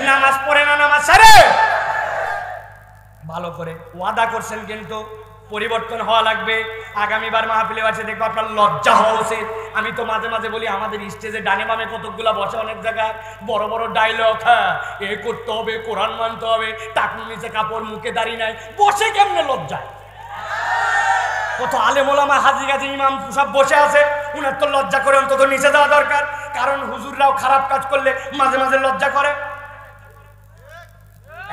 নামাজ পড়ে না নামাজ ছেড়ে? ভালো করে ওয়াদা করছেন, কিন্তু পরিবর্তন হওয়া লাগবে। আগামীবার মাহফিলে আছে দেখবো আপনার লজ্জা হওয়া উচিত। আমি তো মাঝে মাঝে বলি আমাদের স্টেজে ডানে বামে কতকগুলা বসে অনেক জায়গায় বড় বড় ডায়লগ, হ্যাঁ এ করতে হবে, কোরআন মানতে হবে, টাকনুর নিচে কাপড়, মুখে দাঁড়িয়ে নাই, বসে কেমনে লজ্জায়? কত আলেম ওলামা, হাজী গাজী, ইমাম সব বসে আছে, উনার তো লজ্জা করে অন্তত নিচে যাওয়া দরকার। কারণ হুজুররাও খারাপ কাজ করলে মাঝে মাঝে লজ্জা করে।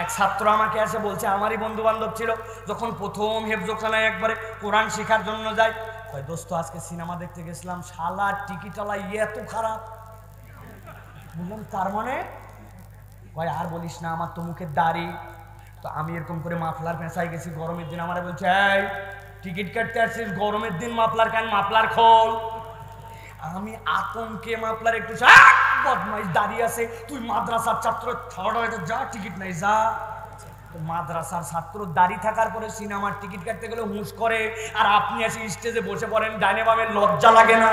এক ছাত্র আমাকে এসে বলছে, আমারই বন্ধু বান্ধব ছিল, যখন প্রথম হেফজোখানায় একবারে কোরআন শেখার জন্য যায়, কয় দোস্ত আজকে সিনেমা দেখতে গেছিলাম, শালা টিকিটালা এত খারাপ। বললাম তার মানে? কয় আর বলিস না, আমার তো মুখের দাড়ি, তো আমি এরকম করে মাফলার পেঁচাই গেছি গরমের দিন। আমারে বলছে এই টিকিট কাটতে আসছিস, গরমের দিন মাফলার কেন, মাফলার খোল। আমি আতঙ্কে মাফলার একটু, বদমাইশ দাঁড়িয়ে আছে, তুই মাদ্রাসার ছাত্র, যা টিকিট নাই যা। মাদ্রাসার ছাত্র দাঁড়িয়ে থাকার পরে সিনেমার টিকিট কাটতে গেলে হুঁশ করে, আর আপনি এসে স্টেজে বসে পড়েন, ডাইনে বামে লজ্জা লাগে না?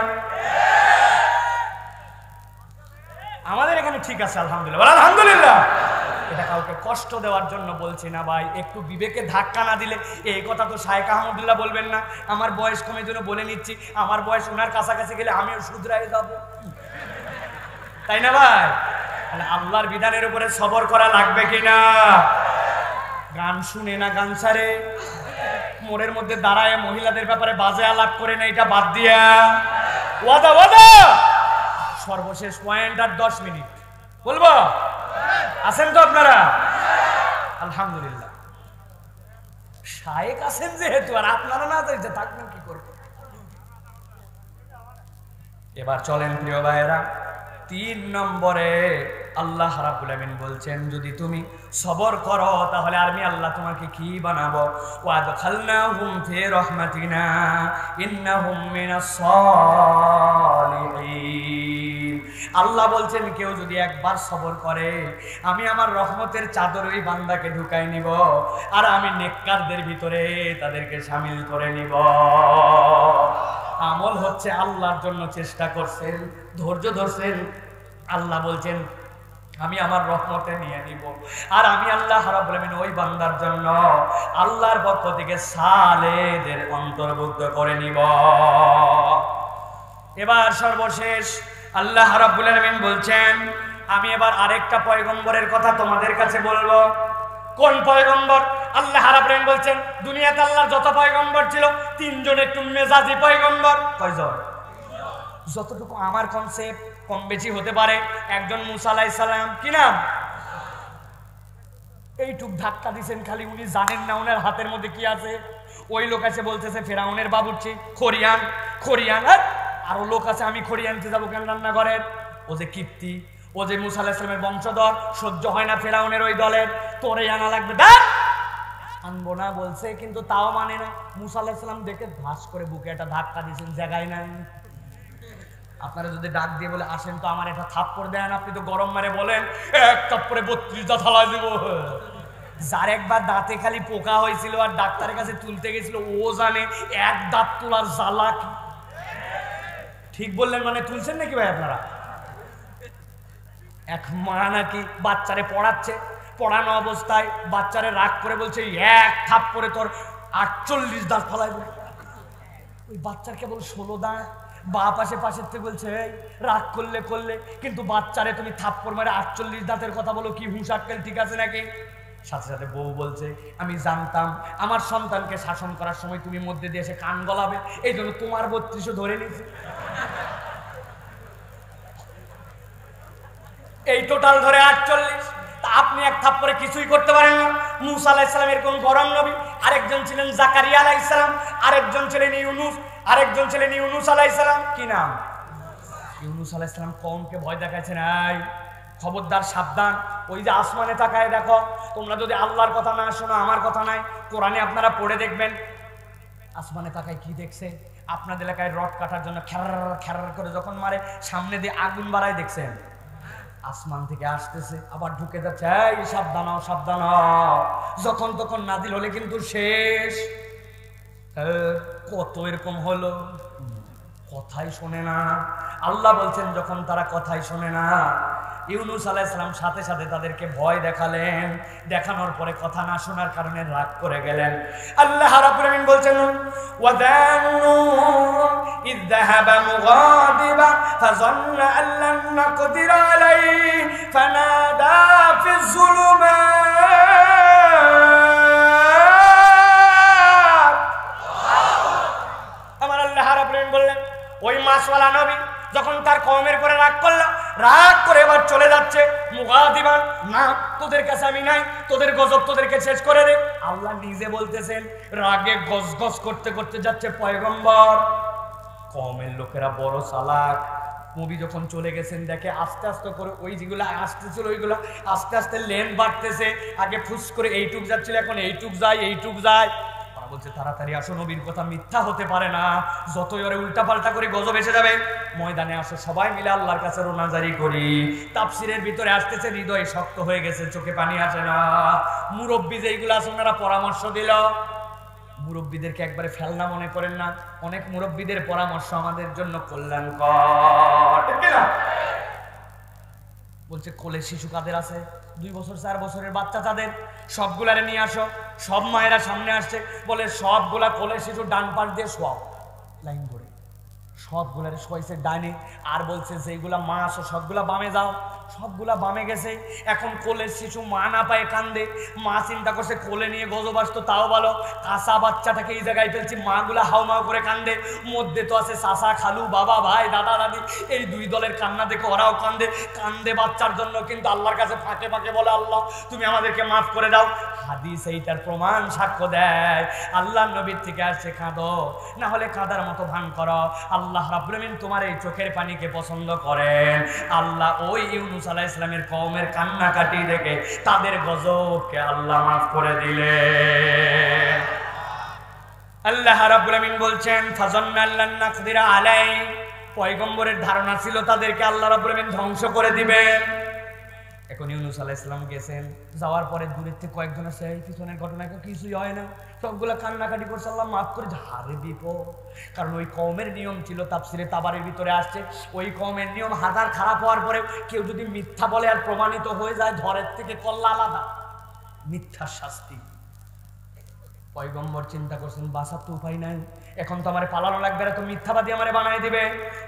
আমাদের এখানে ঠিক আছে আলহামদুলিল্লাহ, আলহামদুলিল্লাহ। এটা কাউকে কষ্ট দেওয়ার জন্য বলছি না ভাই, একটু বিবেকে ধাক্কা না দিলে এই কথা তো শায়েখ আহমদুল্লাহ বলবেন না। আমার বয়স কমে জন্য বলে নিচ্ছি, আমার বয়স ওনার কাছাকাছি গেলে আমিও শুধরাই যাব, তাই না ভাই? আল্লাহর বিধানের উপরে সবর করা লাগবে কিনা? গান শুনে না গান ছাড়ে, মোড়ের মধ্যে দাঁড়ায় মহিলাদের ব্যাপারে বাজে আলাপ করে না, এটা বাদ দিয়া ওয়াদা ওয়াদা। সর্বশেষ পয়েন্ট আর 10 মিনিট বলবো, আছেন তো আপনারা? আলহামদুলিল্লাহ। শায়েখ আছেন যেহেতু, আর আপনারা না যাইতে থাকবেন কি করবেন? এবার চলেন প্রিয় ভাইয়েরা, 3 নম্বরে আল্লাহ রাব্বুল আমিন বলছেন যদি তুমি সবর করো তাহলে আমি আল্লাহ তোমাকে কি বানাবো? ওয়াদখালনাহুম ফি রাহমাতিনা ইন্নাহুম মিনাস সালিহিন। আল্লাহ বলছেন কেউ যদি একবার সবর করে আমি আমার রহমতের চাদর ওই বান্দাকে ঢুকাই নিব, আর আমি নেককারদের ভিতরে তাদেরকে শামিল করে নিব। আমল হচ্ছে আল্লাহর জন্য চেষ্টা করছেন, ধৈর্য ধরছেন, আল্লাহ বলছেন আমি আমার রহমতে নিয়ে নিব, আর আমি আল্লাহ রাব্বুল আমিন ওই বান্দার জন্য আল্লাহর পক্ষ থেকে সালেহদের অন্তর্ভুক্ত করে নিব। এবার সর্বশেষ আল্লাহ রাব্বুল আমিন বলছেন আমি এবার আরেকটা পয়গম্বরের কথা তোমাদের কাছে বলবো। কোন পয়গম্বর? আল্লাহ রাব্বুল আমিন বলছেন দুনিয়াতে আল্লাহর যত পয়গম্বর ছিল 3 জন একটু মেজাজি পয়গম্বর। কয়জন? যতটুকু আমার কনসেপ্ট, কম বেশি হতে পারে। একজন মুসা আলাইহিস সালাম, কি নাম? এইটুক ধাক্কা দিয়েছেন খালি, উনি জানেন না ওনার হাতের মধ্যে কি আছে। ওই লোক আছে বলতেছে ফেরাউনের বাবুর্চি, খরিয়ান খরিয়ান। আরো লোক আছে আমি খরিয়ানতে যাবো কেন রান্নাঘরের? ও যে কীর্তি, ও যে মুসা আলাইহিস সালামের বংশধর, সহ্য হয় না ফেরাউনের ওই দলের, তোরে আনা লাগবে। আনবো না বলছে কিন্তু তাও মানে না। মুসা আলাইহিস সালাম দেখে ধাস করে বুকে একটা ধাক্কা দিয়েছেন, জায়গায় নাই। আপনারা যদি ডাক দিয়ে বলে আসেন তো আমার একটা থাপ্পড় দেন, আপনি তো গরম মারে বলেন এক থাপ্পড়ে 32টা থালা দিব। যার একবার দাঁতে খালি পোকা হয়েছিল আর ডাক্তারের কাছে তুলতে গেছিল ও জানে এক দাঁত তোলার জ্বালা কি। ঠিক বললেন মানে? তুলছেন নাকি ভাই আপনারা? এক মা নাকি বাচ্চারে পড়াচ্ছে, পড়ানো অবস্থায় বাচ্চারে রাগ করে বলছে এক থাপ্পড়ে তোর 48 দাঁত ফালাই দেব। ওই বাচ্চার কেবল 16 দাঁত। বাপ পাশে পাশের থেকে বলছে এই রাগ করলে করলে, কিন্তু বাচ্চারে তুমি থাপ্পড় মারে 48 দাঁতের কথা বলো, কি হুঁশ আক্কেল ঠিক আছে নাকি? সাথে সাথে বউ বলছে আমি জানতাম আমার সন্তানকে শাসন করার সময় তুমি মধ্যে দিয়ে এসে কান গলাবে, এই জন্য তোমার 32 ধরে নিয়েছি। এই টোটাল ধরে 48। তা আপনি এক থাপ্পড়ে কিছুই করতে পারেন না। মুসা আলাইহিস সালাম এরকম গরম নবী, আরেকজন ছিলেন জাকারিয়া আলাইহিস সালাম, আরেকজন ছিলেন ইউনুস, আরেকজন ছিলেন ইউনুস আলাইহিস সালাম। কি নাম? ইউনুস আলাইহিস সালাম কওমকে ভয় দেখাইছেন, এই খবরদার সাবধান, ওই যে আসমানে তাকায় দেখো। তোমরা যদি আল্লাহর কথা না শোনো, আমার কথা নাই, কোরআনে আপনারা পড়ে দেখবেন আসমানে তাকায় কি দেখছে। আপনাদের এলাকায় রড কাটার জন্য খ্যার খ্যার করে যখন মারে সামনে দিয়ে আগুন বাড়ায় দেখছেন, আসমান থেকে আসতেছে আবার ঢুকে যাচ্ছে, এই সাবধান হও সাবধান হও। যখন তখন নাজিল হলে কিন্তু শেষ। কত এরকম হলো, কথাই শোনে না। আল্লাহ বলছেন যখন তারা কথাই শোনে না, ইউনুস আলাইহিস সালাম সাথে সাথে তাদেরকে ভয় দেখালেন, দেখানোর পরে কথা না শোনার কারণে রাগ করে গেলেন। আল্লাহ রাব্বুল আমিন বলছেন ওয়াদানু ইয যাহাবা মুগাদিবা ফাযান্না আল্লান নাকদির আলাইহি ফানাদা ফিজ যুলুমাত। আমার আল্লাহ রাব্বুল আমিন বললেন ওই মাসওয়ালা নবী যখন তার কওমের পরে রাগ করল, রাগ করে এবার চলে যাচ্ছে মুগাদিবান, না তোদের কাছে আমি নাই, তোদের গজব তোদেরকে শেষ করে দে। আল্লাহ নিজে বলতেছেন, রাগে গজগজ করতে করতে যাচ্ছে পয়গম্বর। কওমের লোকেরা বড় চালাক। নবী যখন চলে গেছেন দেখে আস্তে আস্তে করে ওই যেগুলো আসতেছিল ওইগুলো আস্তে আস্তে লেন বাড়তেছে। আগে ফুস করে এইটুক যাচ্ছিল, এখন এইটুক যায় এইটুক যায়। বলছে তাড়াতাড়ি আসো, নবীর কথা মিথ্যা হতে পারে না, যতই ওরে উল্টা পাল্টা করে গজব এসে যাবে। ময়দানে আসো, সবাই মিলে আল্লাহর কাছে রোনাজারি করি। তাফসিরের ভিতরে আসতেছে হৃদয় শক্ত হয়ে গেছে, চোখে পানি আসে না। মুরব্বী যেইগুলো আছে ওনারা পরামর্শ দিল। মুরব্বীদেরকে একবারে ফেলনা মনে করেন না, অনেক মুরব্বীদের পরামর্শ আমাদের জন্য কল্যাণকর, ঠিক না? বলছে কোলে শিশু কাদের আছে? 2 বছর 4 বছরের বাচ্চা তাদের, সবগুলারে নিয়ে আসো। সব মায়েরা সামনে আসছে, বলে সবগুলা কোলে শিশু ডান পাশ দিয়ে শোয়াও, লাইন করে সবগুলারে শোয়াইছে ডানে। আর বলছে যেগুলা মা আসো সবগুলা বামে যাও, সবগুলা বামে গেছে। এখন কোলের শিশু মা না পায়ে কান্দে, মা চিন্তা করছে কোলে নিয়ে গজব আসতো তাও ভালো, কাঁচা বাচ্চাটাকে এই জায়গায় ফেলছি। মাগুলা হাউমাউ করে কান্দে, মধ্যে তো আছে চাচা খালু বাবা ভাই দাদা দাদি, এই 2 দলের কান্না দেখে ওরাও কান্দে কান্দে বাচ্চার জন্য। কিন্তু আল্লাহর কাছে ফাঁকে ফাঁকে বলে আল্লাহ তুমি আমাদেরকে মাফ করে দাও। হাদিস এইটার প্রমাণ সাক্ষ্য দেয়, আল্লাহর নবীর থেকে আসছে কাঁদো, না হলে কাঁদার মতো ভান করো। আল্লাহ রাব্বুল আমিন তোমার এই চোখের পানিকে পছন্দ করেন। আল্লাহ ওই ইউনূস আলাইহিস সালামের কওমের কান্নাকাটি দেখে তাদের গজবকে আল্লাহ মাফ করে দিলেন। আল্লাহ রাব্বুল আমিন বলছেন ফাযান্না আল্লান নাকদিরা আলাইহি, পয়গম্বরের ধারণা ছিল তাদেরকে আল্লাহ রাব্বুল আমিন ধ্বংস করে দিবেন। এখন ইউনূস আলাইহিস সালাম গেছেন, যাওয়ার পরে দূরের থেকে কয়েকজন আছে, এই পিছনের ঘটনা কিছুই হয় না, সবগুলা কান্নাকাটি করছে আল্লাহ মাফ করে। হারে বিপদ, কারণ ওই কওমের নিয়ম ছিল, তাফসিরে তাবারির ভিতরে আসছে, ওই কওমের নিয়ম হাজার খারাপ হওয়ার পরে কেউ যদি মিথ্যা বলে আর প্রমাণিত হয়ে যায়, ধরের থেকে কল্লা আলাদা, মিথ্যার শাস্তি। পয়গম্বর চিন্তা করছেন বাঁচার তো উপায় নাই, এখন তো আমার পালানো লাগবে না, তো মিথ্যাবাদী আমারে বানাই দিবে।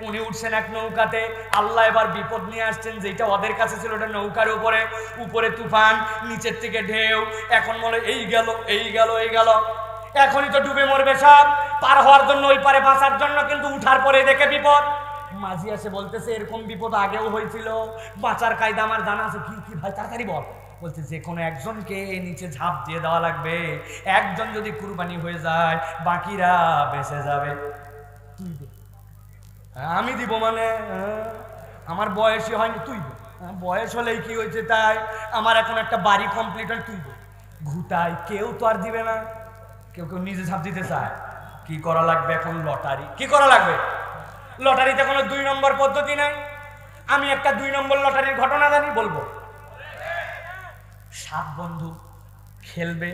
উনি উঠছেন এক নৌকাতে, আল্লাহ এবার বিপদ নিয়ে আসছেন, যেটা ওদের কাছে ছিল ওটা নৌকার উপরে, উপরে তুফান, নিচের থেকে ঢেউ। এখন বলে এই গেল এই গেল এই গেল, এখনই তো ডুবে মরবে সব, পার হওয়ার জন্য ওই পারে বাঁচার জন্য, কিন্তু উঠার পরে দেখে বিপদ। মাঝি আসে বলতেছে এরকম বিপদ আগেও হয়েছিল, বাঁচার কায়দা আমার জানা আছে। কি কি ভাই তাড়াতাড়ি বল। বলছে যে কোনো একজনকে নিচে ঝাঁপ দিয়ে দেওয়া লাগবে, একজন যদি কুরবানি হয়ে যায় বাকিরা বেঁচে যাবে। তুই দে। আমি দিব মানে আমার বয়সই হয়নি, তুই দে। বয়স হলেই কি হয়েছে তাই, আমার এখন একটা বাড়ি কমপ্লিট হয়, তুই দে। ঘুটাই কেউ তো আর দিবে না, কেউ কেউ নিজে ঝাঁপ দিতে চায়। কি করা লাগবে এখন? লটারি। কি করা লাগবে? লটারিতে কোনো 2 নম্বর পদ্ধতি নাই। আমি একটা 2 নম্বর লটারির ঘটনা জানি, বলবো। 7 বন্ধু খেলবে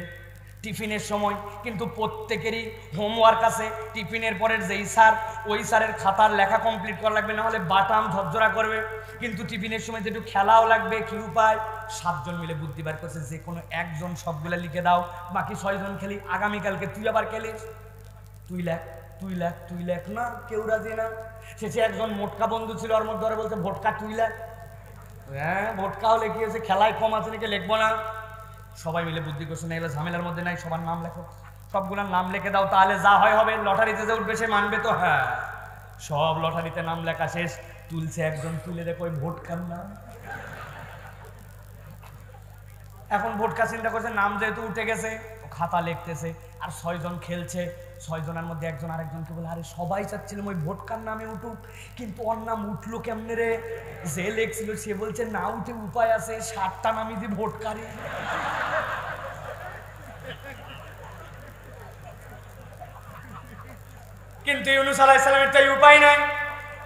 টিফিনের সময়, কিন্তু প্রত্যেকেরই হোমওয়ার্ক আছে। টিফিনের পরের যেই স্যার, ওই স্যারের খাতার লেখা কমপ্লিট করা লাগবে, না হলে বাটাম ঝরঝরা করবে। কিন্তু টিফিনের সময় একটু খেলাও লাগবে, কি উপায়? 7 জন মিলে বুদ্ধি বার করছে, যে কোনো একজন সবগুলা লিখে দাও, বাকি 6 জন খেলি, আগামীকালকে তুই আবার খেলিস। তুই লেখ তুই লেখ তুই লেখ, না কেউ রাজি না। শেষে একজন মোটকা বন্ধু ছিল, ওর মধ্যে বলছে ভোটকা তুই লেখ। হ্যাঁ ভোটকা হলে কি হয়েছে, খেলায় কম আছে নাকি, লিখবো না। সবাই মিলে বুদ্ধি করছে না, এগুলো ঝামেলার মধ্যে নাই, সবার নাম লেখো, সবগুলোর নাম লিখে দাও, তাহলে যা হয় হবে, লটারিতে যে উঠবে সে মানবে তো। হ্যাঁ সব লটারিতে নাম লেখা শেষ, তুলছে একজন, তুলে দেখো ওই ভোটকার নাম। এখন ভোটকা চিন্তা করছে নাম যেহেতু উঠে গেছে, খাতা লিখতেছে, আর 6 জন খেলছে। 6 জনের মধ্যে একজন আরেকজনকে বলে আরে সবাই চাচ্ছিলাম ওই ভোটকার নামে উঠুক, কিন্তু ওর নাম উঠলো কেমনে রে? যে লেখছিল সে বলছে না উঠে উপায় আছে, 7টা নামই দি ভোটকারি। কিন্তু ইউনূস আলাইহিস সালামের তো উপায় নাই।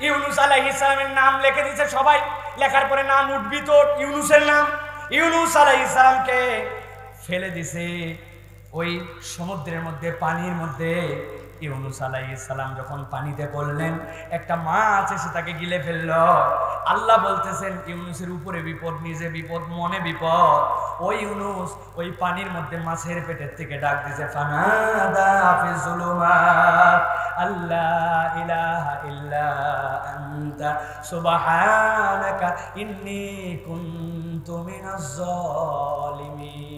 ইউনূস আলাইহিস সালামের নাম লিখে দিয়েছে সবাই, লেখার পরে নাম উঠবি তো ইউনূসের নাম। ইউনূস আলাইহিস সালামকে ফেলে দিছে ওই সমুদ্রের মধ্যে, পানির মধ্যে। ইউনূস আলাইহিস সালাম যখন পানিতে পড়লেন, একটা মাছ এসে তাকে গিলে ফেললো। আল্লাহ বলতেছেন ইউনূসের উপরে বিপদ, নিজে বিপদ, মনে বিপদ। ওই ইউনূস ওই পানির মধ্যে মাছের পেটের থেকে ডাক দিছে, ফানাদা ফিজ যুলুমাত আল্লা ইলাহা ইল্লা আনতা সুবহানাকা ইন্নী কুনতু মিনাজ জালিমিন।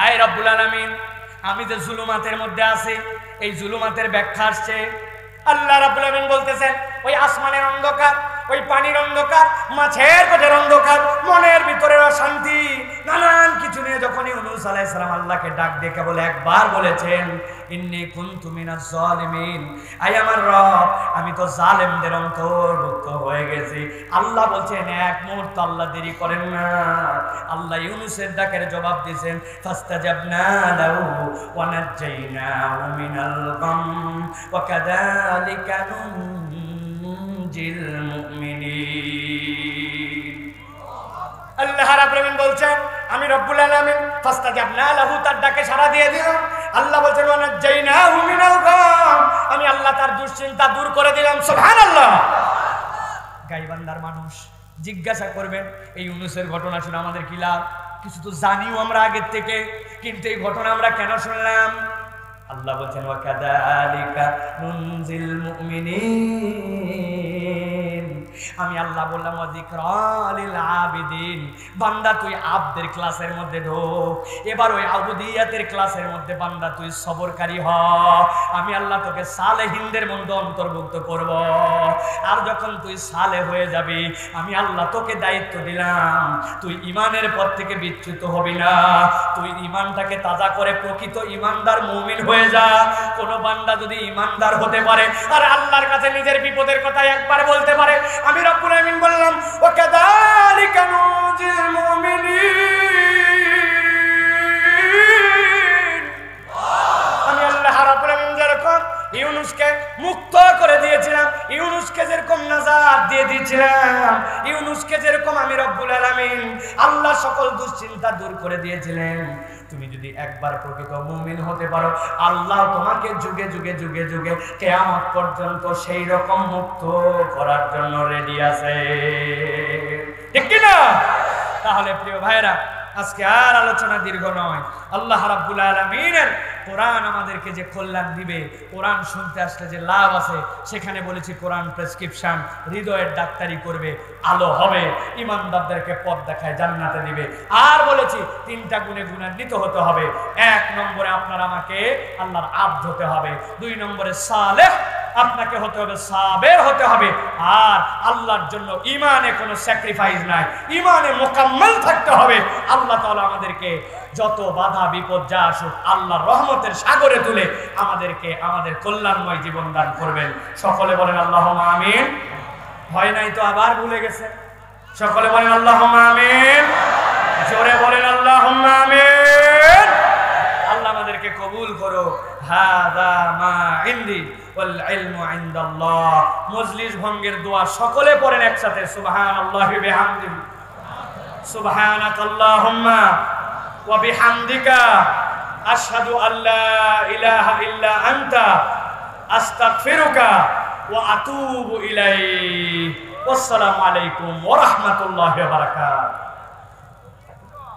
আয় রব্বুল আলামিন, আমি যে জুলুমাতের মধ্যে আছি, এই জুলুমাতের ব্যাখ্যা আসছে। আল্লাহ রাব্বুল আলামিন বলতেছেন ওই আসমানের অন্ধকার, ওই পানির অন্ধকার, মাছের পেটের অন্ধকার, মনের ভিতরে অশান্তি, নানান কিছু নিয়ে যখন ইউনূস আলাইহিস সালাম আল্লাহকে ডাক দিয়ে কেবল একবার বলেছেন ইন্নী কুনতু মিনাজ জালিমিন, আয় আমার রব আমি তো জালেমদের অন্তর্ভুক্ত হয়ে গেছি। আল্লাহ বলছেন এক মুহূর্ত আল্লাহ দেরি করেন না। আল্লাহ ইউনূসের ডাকের জবাব দিয়েছেন, ফাস্তাজাবনা লাহু ওয়া নাজ্জাইনাহু মিনাল গাম ওয়া কাযালিকা নুনজিল মুমিনিন। আল্লাহ রাব্বুল আলামিন বলছেন আমি রব্বুল আলামিন ফাস্তাজাবনা লাহু, তার ডাকে সাড়া দিয়ে দিলাম। আল্লাহ বলছেন ওয়া নাজ্জাইনাহু মিনাল গাম, আমি আল্লাহ তার দুশ্চিন্তা দূর করে দিলাম। সুবহানাল্লাহ। গাইবান্ধার মানুষ জিজ্ঞাসা করবেন এই ইউনূসের ঘটনা শুনে আমাদের কি লাভ? কিছু তো জানিও আমরা আগের থেকে, কিন্তু এই ঘটনা আমরা কেন শুনলাম? আল্লাহ বলছেন ওয়াকাযালিকা নুনজিল মুমিনিন, আমি আল্লাহ বললাম ওয়াযিকরা লিল আবিদিন, বান্দা তুই আবদের ক্লাসের মধ্যে ঢোক, এবার ওই আবুদিয়াতের ক্লাসের মধ্যে বান্দা তুই সবরকারী হ, আমি আল্লাহ তোকে সালেহিনদের মধ্যে অন্তর্ভুক্ত করব। আর যখন তুই সালে হয়ে যাবি, আমি আল্লাহ তোকে দায়িত্ব দিলাম, তুই ঈমানের পথ থেকে বিচ্যুত হবি না, তুই ঈমানটাকে তাজা করে প্রকৃত ঈমানদার মুমিন হয়ে যা। কোন বান্দা যদি ঈমানদার হতে পারে আর আল্লাহর কাছে নিজের বিপদের কথা একবার বলতে পারে, আমি রব্বুল আমিন বললাম ওয়াকাযালিকা নুনজিল মুমিনিন, আমি আল্লাহ রাব্বুল আমিন যেরকম ইউনূসকে মুক্ত করে দিয়েছিলাম, ইউনূসকে যেরকম নাজাত দিয়ে দিয়েছিলাম, ইউনূসকে যেরকম আমি রব্বুল আলামিন আল্লাহ সকল দুশ্চিন্তা দূর করে দিয়েছিলেন, তুমি যদি একবার প্রকৃত মুমিন হতে পারো, আল্লাহ তোমাকে যুগে যুগে যুগে যুগে কিয়ামত পর্যন্ত সেই রকম মুক্ত করার জন্য রেডি আছে, ঠিক কি না? তাহলে প্রিয় ভাইরা, আজকে আর আলোচনা দীর্ঘ নয়। আল্লাহ রাব্বুল আলামিনের কোরআন আমাদেরকে যে কল্যাণ দিবে, কোরআন শুনতে আসলে যে লাভ আছে, সেখানে বলেছি কোরআন প্রেসক্রিপশন, হৃদয়ের ডাক্তারি করবে, আলো হবে, ঈমানদারদেরকে পথ দেখায়, জান্নাতে দিবে। আর বলেছি 3টা গুণে গুণান্বিত হতে হবে। 1 নম্বরে আপনার আমাকে আল্লাহর আব্দ হতে হবে, 2 নম্বরে সালেহ আপনাকে হতে হবে, সাবের হতে হবে, আর আল্লাহর জন্য ঈমানে কোনো স্যাক্রিফাইস নাই, ঈমানে মোকাম্মল থাকতে হবে। আল্লাহ তাআলা আমাদেরকে যত বাধা বিপদ যা আসুক আল্লাহর রহমতের সাগরে তুলে আমাদেরকে আমাদের কল্যাণময় জীবন দান করবেন। সকলে বলেন আল্লাহুম্মা আমিন। হয় নাই তো আবার ভুলে গেছে, সকলে বলেন আল্লাহুম্মা আমিন, জোরে বলেন আল্লাহুম্মা আমিন। আল্লাহ আমাদেরকে কবুল করো। হাযা মা ইনদি ওয়াল ইলমু ইনদাল্লাহ। মজলিস ভঙ্গের দোয়া সকলে পড়েন একসাথে, সুবহানাল্লাহি বিহামদিহি, সুবহানাকাল্লাহুম্মা ওয়া বিহামদিকা আশহাদু আল্লা ইলাহা ইল্লা আনতা আস্তাগফিরুকা ওয়া আতুবু ইলাইক। আসসালামু আলাইকুম ওয়া রাহমাতুল্লাহি ওয়া বারাকাতুহু।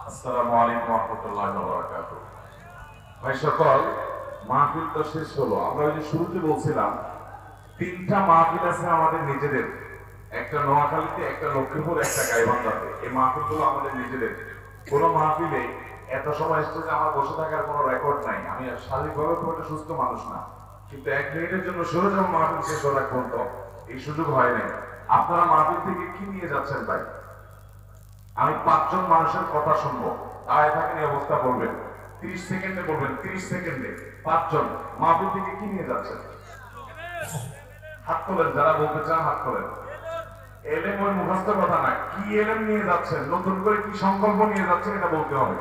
আসসালামু আলাইকুম ওয়া রাহমাতুল্লাহি ওয়া বারাকাতুহু। ভাই সকল, মাহফিল তো শেষ হলো। আমরা ওই যে শুরুতে বলছিলাম 3টা মাহফিল আছে আমাদের নিজেদের, একটা নোয়াখালীতে, একটা লক্ষ্মীপুর, একটা গাইবান্ধাতে। এই মাহফিলগুলো আমাদের নিজেদের। কোন মাহফিলে এত সময় এসছে যে আমার বসে থাকার কোনো রেকর্ড নাই। আমি শারীরিকভাবে খুব একটা সুস্থ মানুষ না, কিন্তু 1 মিনিটের জন্য সরে যাবো মাহফিল শেষ হওয়ার আগ পর্যন্ত, এই সুযোগ হয় নাই। আপনারা মাহফিল থেকে কি নিয়ে যাচ্ছেন ভাই? আমি 5 জন মানুষের কথা শুনবো, দাঁড়ায় থাকেন, এই অবস্থা বলবেন, 30 সেকেন্ডে বলবেন, 30 সেকেন্ডে। 5 জন মাহফিল থেকে কি নিয়ে যাচ্ছেন? হাত তোলেন, যারা বলতে চান হাত তোলেন। এলেম ওই মুখস্থ কথা না, কি এলেম নিয়ে যাচ্ছেন, নতুন করে কি সংকল্প নিয়ে যাচ্ছেন, এটা বলতে হবে।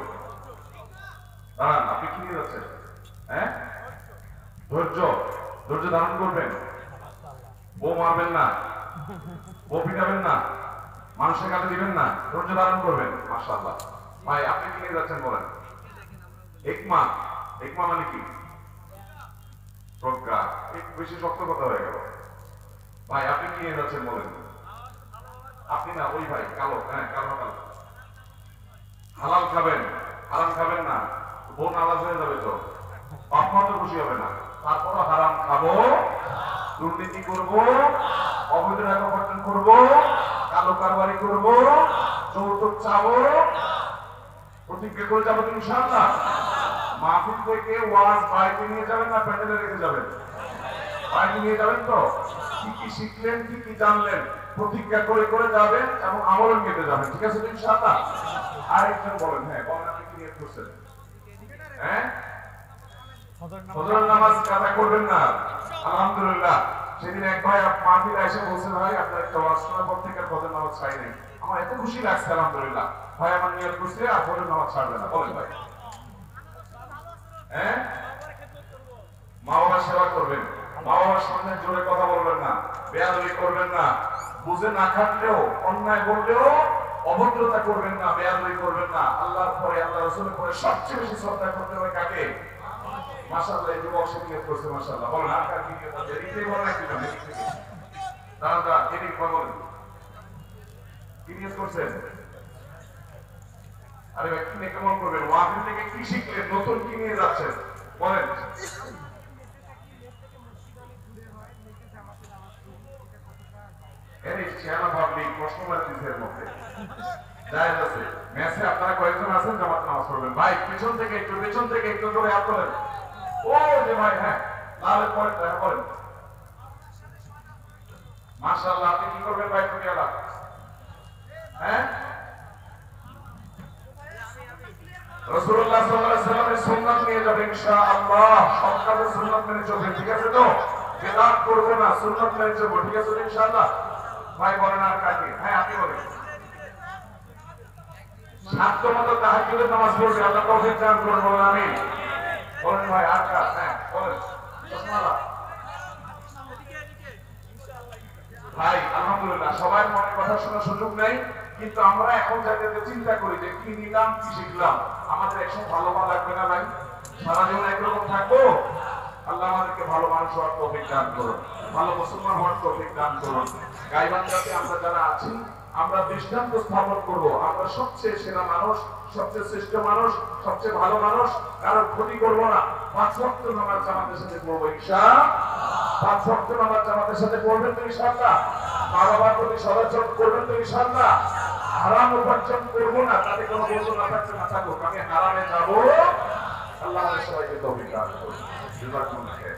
দাঁড়ান, আপনি কি নিয়ে যাচ্ছেন? হ্যাঁ, ধৈর্য, ধৈর্য ধারণ করবেন, বউ মারবেন না, বউ পিটাবেন না, মানুষের কাছে দিবেন না, ধৈর্য ধারণ করবেন। মাশাআল্লাহ। ভাই আপনি কি নিয়ে যাচ্ছেন বলেন? হিকমা। হিকমা মানে কি? প্রজ্ঞা। একটু বেশি শক্ত কথা হয়ে গেল। ভাই আপনি কি নিয়ে যাচ্ছেন বলেন? আপনি না, ওই ভাই কালো, হ্যাঁ কালো কালো। হালাল খাবেন, হারাম খাবেন না, বোন আলাদা হয়ে যাবে তো, বাপ মা তো খুশি হবে না। তারপরও হারাম খাবো, দুর্নীতি করবো, অবৈধ টাকা উপার্জন করবো, কালো কারবারি করবো, যৌতুক চাবো, প্রতিজ্ঞা করে যাবো ইনশাআল্লাহ। মাহফিল থেকে ওয়াজ বাইকে নিয়ে যাবেন না প্যান্ডেলে রেখে যাবেন? বাইকে নিয়ে যাবেন তো? কি কি শিখলেন, কি কি জানলেন, প্রতিজ্ঞা করে করে যাবেন এবং আমলও নিতে যাবেন, ঠিক আছে তো ইনশাআল্লাহ? আরেকজন বলেন, হ্যাঁ বলেন, আপনি কি নিয়ে করছেন? হ্যাঁ, ফজরের নামাজ কাজা করবেন না? আলহামদুলিল্লাহ। সেদিন এক ভাই মাহফিলে এসে বলছেন, ভাই আপনার একটা ওয়াজ শোনার পর থেকে ফজরের নামাজ ছাড়ি নাই, আমার এত খুশি লাগছে, আলহামদুলিল্লাহ। ভাই আমার নিয়ত করছে আর ফজরের নামাজ ছাড়বে না। বলেন ভাই, হ্যাঁ, মা বাবার সেবা করবেন, মা বাবার সামনে জোরে কথা বলবেন না, বেয়াদবি করবেন না, বুঝে না খাটলেও, অন্যায় করলেও অভদ্রতা করবেন না, বেয়াদবি করবেন না। আল্লাহর পরে, আল্লাহ রাসূলের পরে সবচেয়ে বেশি শ্রদ্ধা করতে হয় কাকে? মাশাআল্লাহ, এই যুবক সে নিয়ত করছে, মাশাআল্লাহ। বলেন আর কার কি নিয়ত আছে? এদিকে বলেন, একটু এদিক থেকে দাঁড়ান, দাঁড়ান, এদিক বলেন। কি নিয়ে করছেন? আরে ভাই কি কেমন করবেন? ওয়াহিদ থেকে কি শিখলেন? নতুন কি নিয়ে যাচ্ছেন বলেন? এর চেহারা পাবলিক প্রশ্ন মারতেছের মধ্যে জায়েজ আছে। মেসে আপনারা কয়েকজন আছেন জামাত নামাজ পড়বেন, ভাই পিছন থেকে একটু করে হাত তোলেন। ও যে ভাই, হ্যাঁ তাহলে পরে দেখা করেন। মাশাআল্লাহ, আপনি কি করবেন ভাই? টুকিয়ালা, হ্যাঁ রাসূলুল্লাহ সাল্লাল্লাহু আলাইহি ওয়াসাল্লামের সুন্নাত নিয়ে যাবেন ইনশাআল্লাহ। সব কাজে সুন্নাত মেনে চলবেন, ঠিক আছে তো? বিদআত করব না, সুন্নাত মেনে চলব, ঠিক আছে তো ইনশাআল্লাহ? ভাই বলেন আর কাকে? হ্যাঁ আপনি বলেন। সাধ্যমতো তাহাজ্জুদের নামাজ পড়বে, আল্লাহ তৌফিক দান করুন, বলেন আমিন। বলেন ভাই আর কাজ? হ্যাঁ বলেন। সুবহানাল্লাহ ভাই, আলহামদুলিল্লাহ সবার মনে কথা শোনার সুযোগ নেই, কিন্তু আমরা এখন যাতে চিন্তা করি যে কি নিলাম কি শিখলাম, আমাদের একসময় ভালো ভালো লাগবে না ভাই? সারা জীবন একরকম থাকবো? আল্লাহ আমাদেরকে ভালো মানুষ হওয়ার তৌফিক দান করুন, ভালো মুসলমান হওয়ার তৌফিক দান করুন। গাইবান্ধাতে আমরা যারা আছি, আমরা দৃষ্টান্ত স্থাপন করবো, আমরা সবচেয়ে সেরা মানুষ, সবচেয়ে শ্রেষ্ঠ মানুষ, সবচেয়ে ভালো মানুষ, কারোর ক্ষতি করবো না। 5 ওয়াক্ত নামাজ জামাতের সাথে পড়বো ইনশাআল্লাহ। 5 ওয়াক্ত নামাজ জামাতের সাথে পড়বেন তো ইনশাআল্লাহ? মা বাবার প্রতি সদাচরণ করবেন তো ইনশাআল্লাহ? হারাম উপার্জন করবো না, তাতে কোনো বন্ধু না থাকছে না থাকুক, আমি হারামে যাবো। আল্লাহ আমাদের সবাইকে তৌফিক দান করুন। জাযাকুমুল্লাহ খাইর।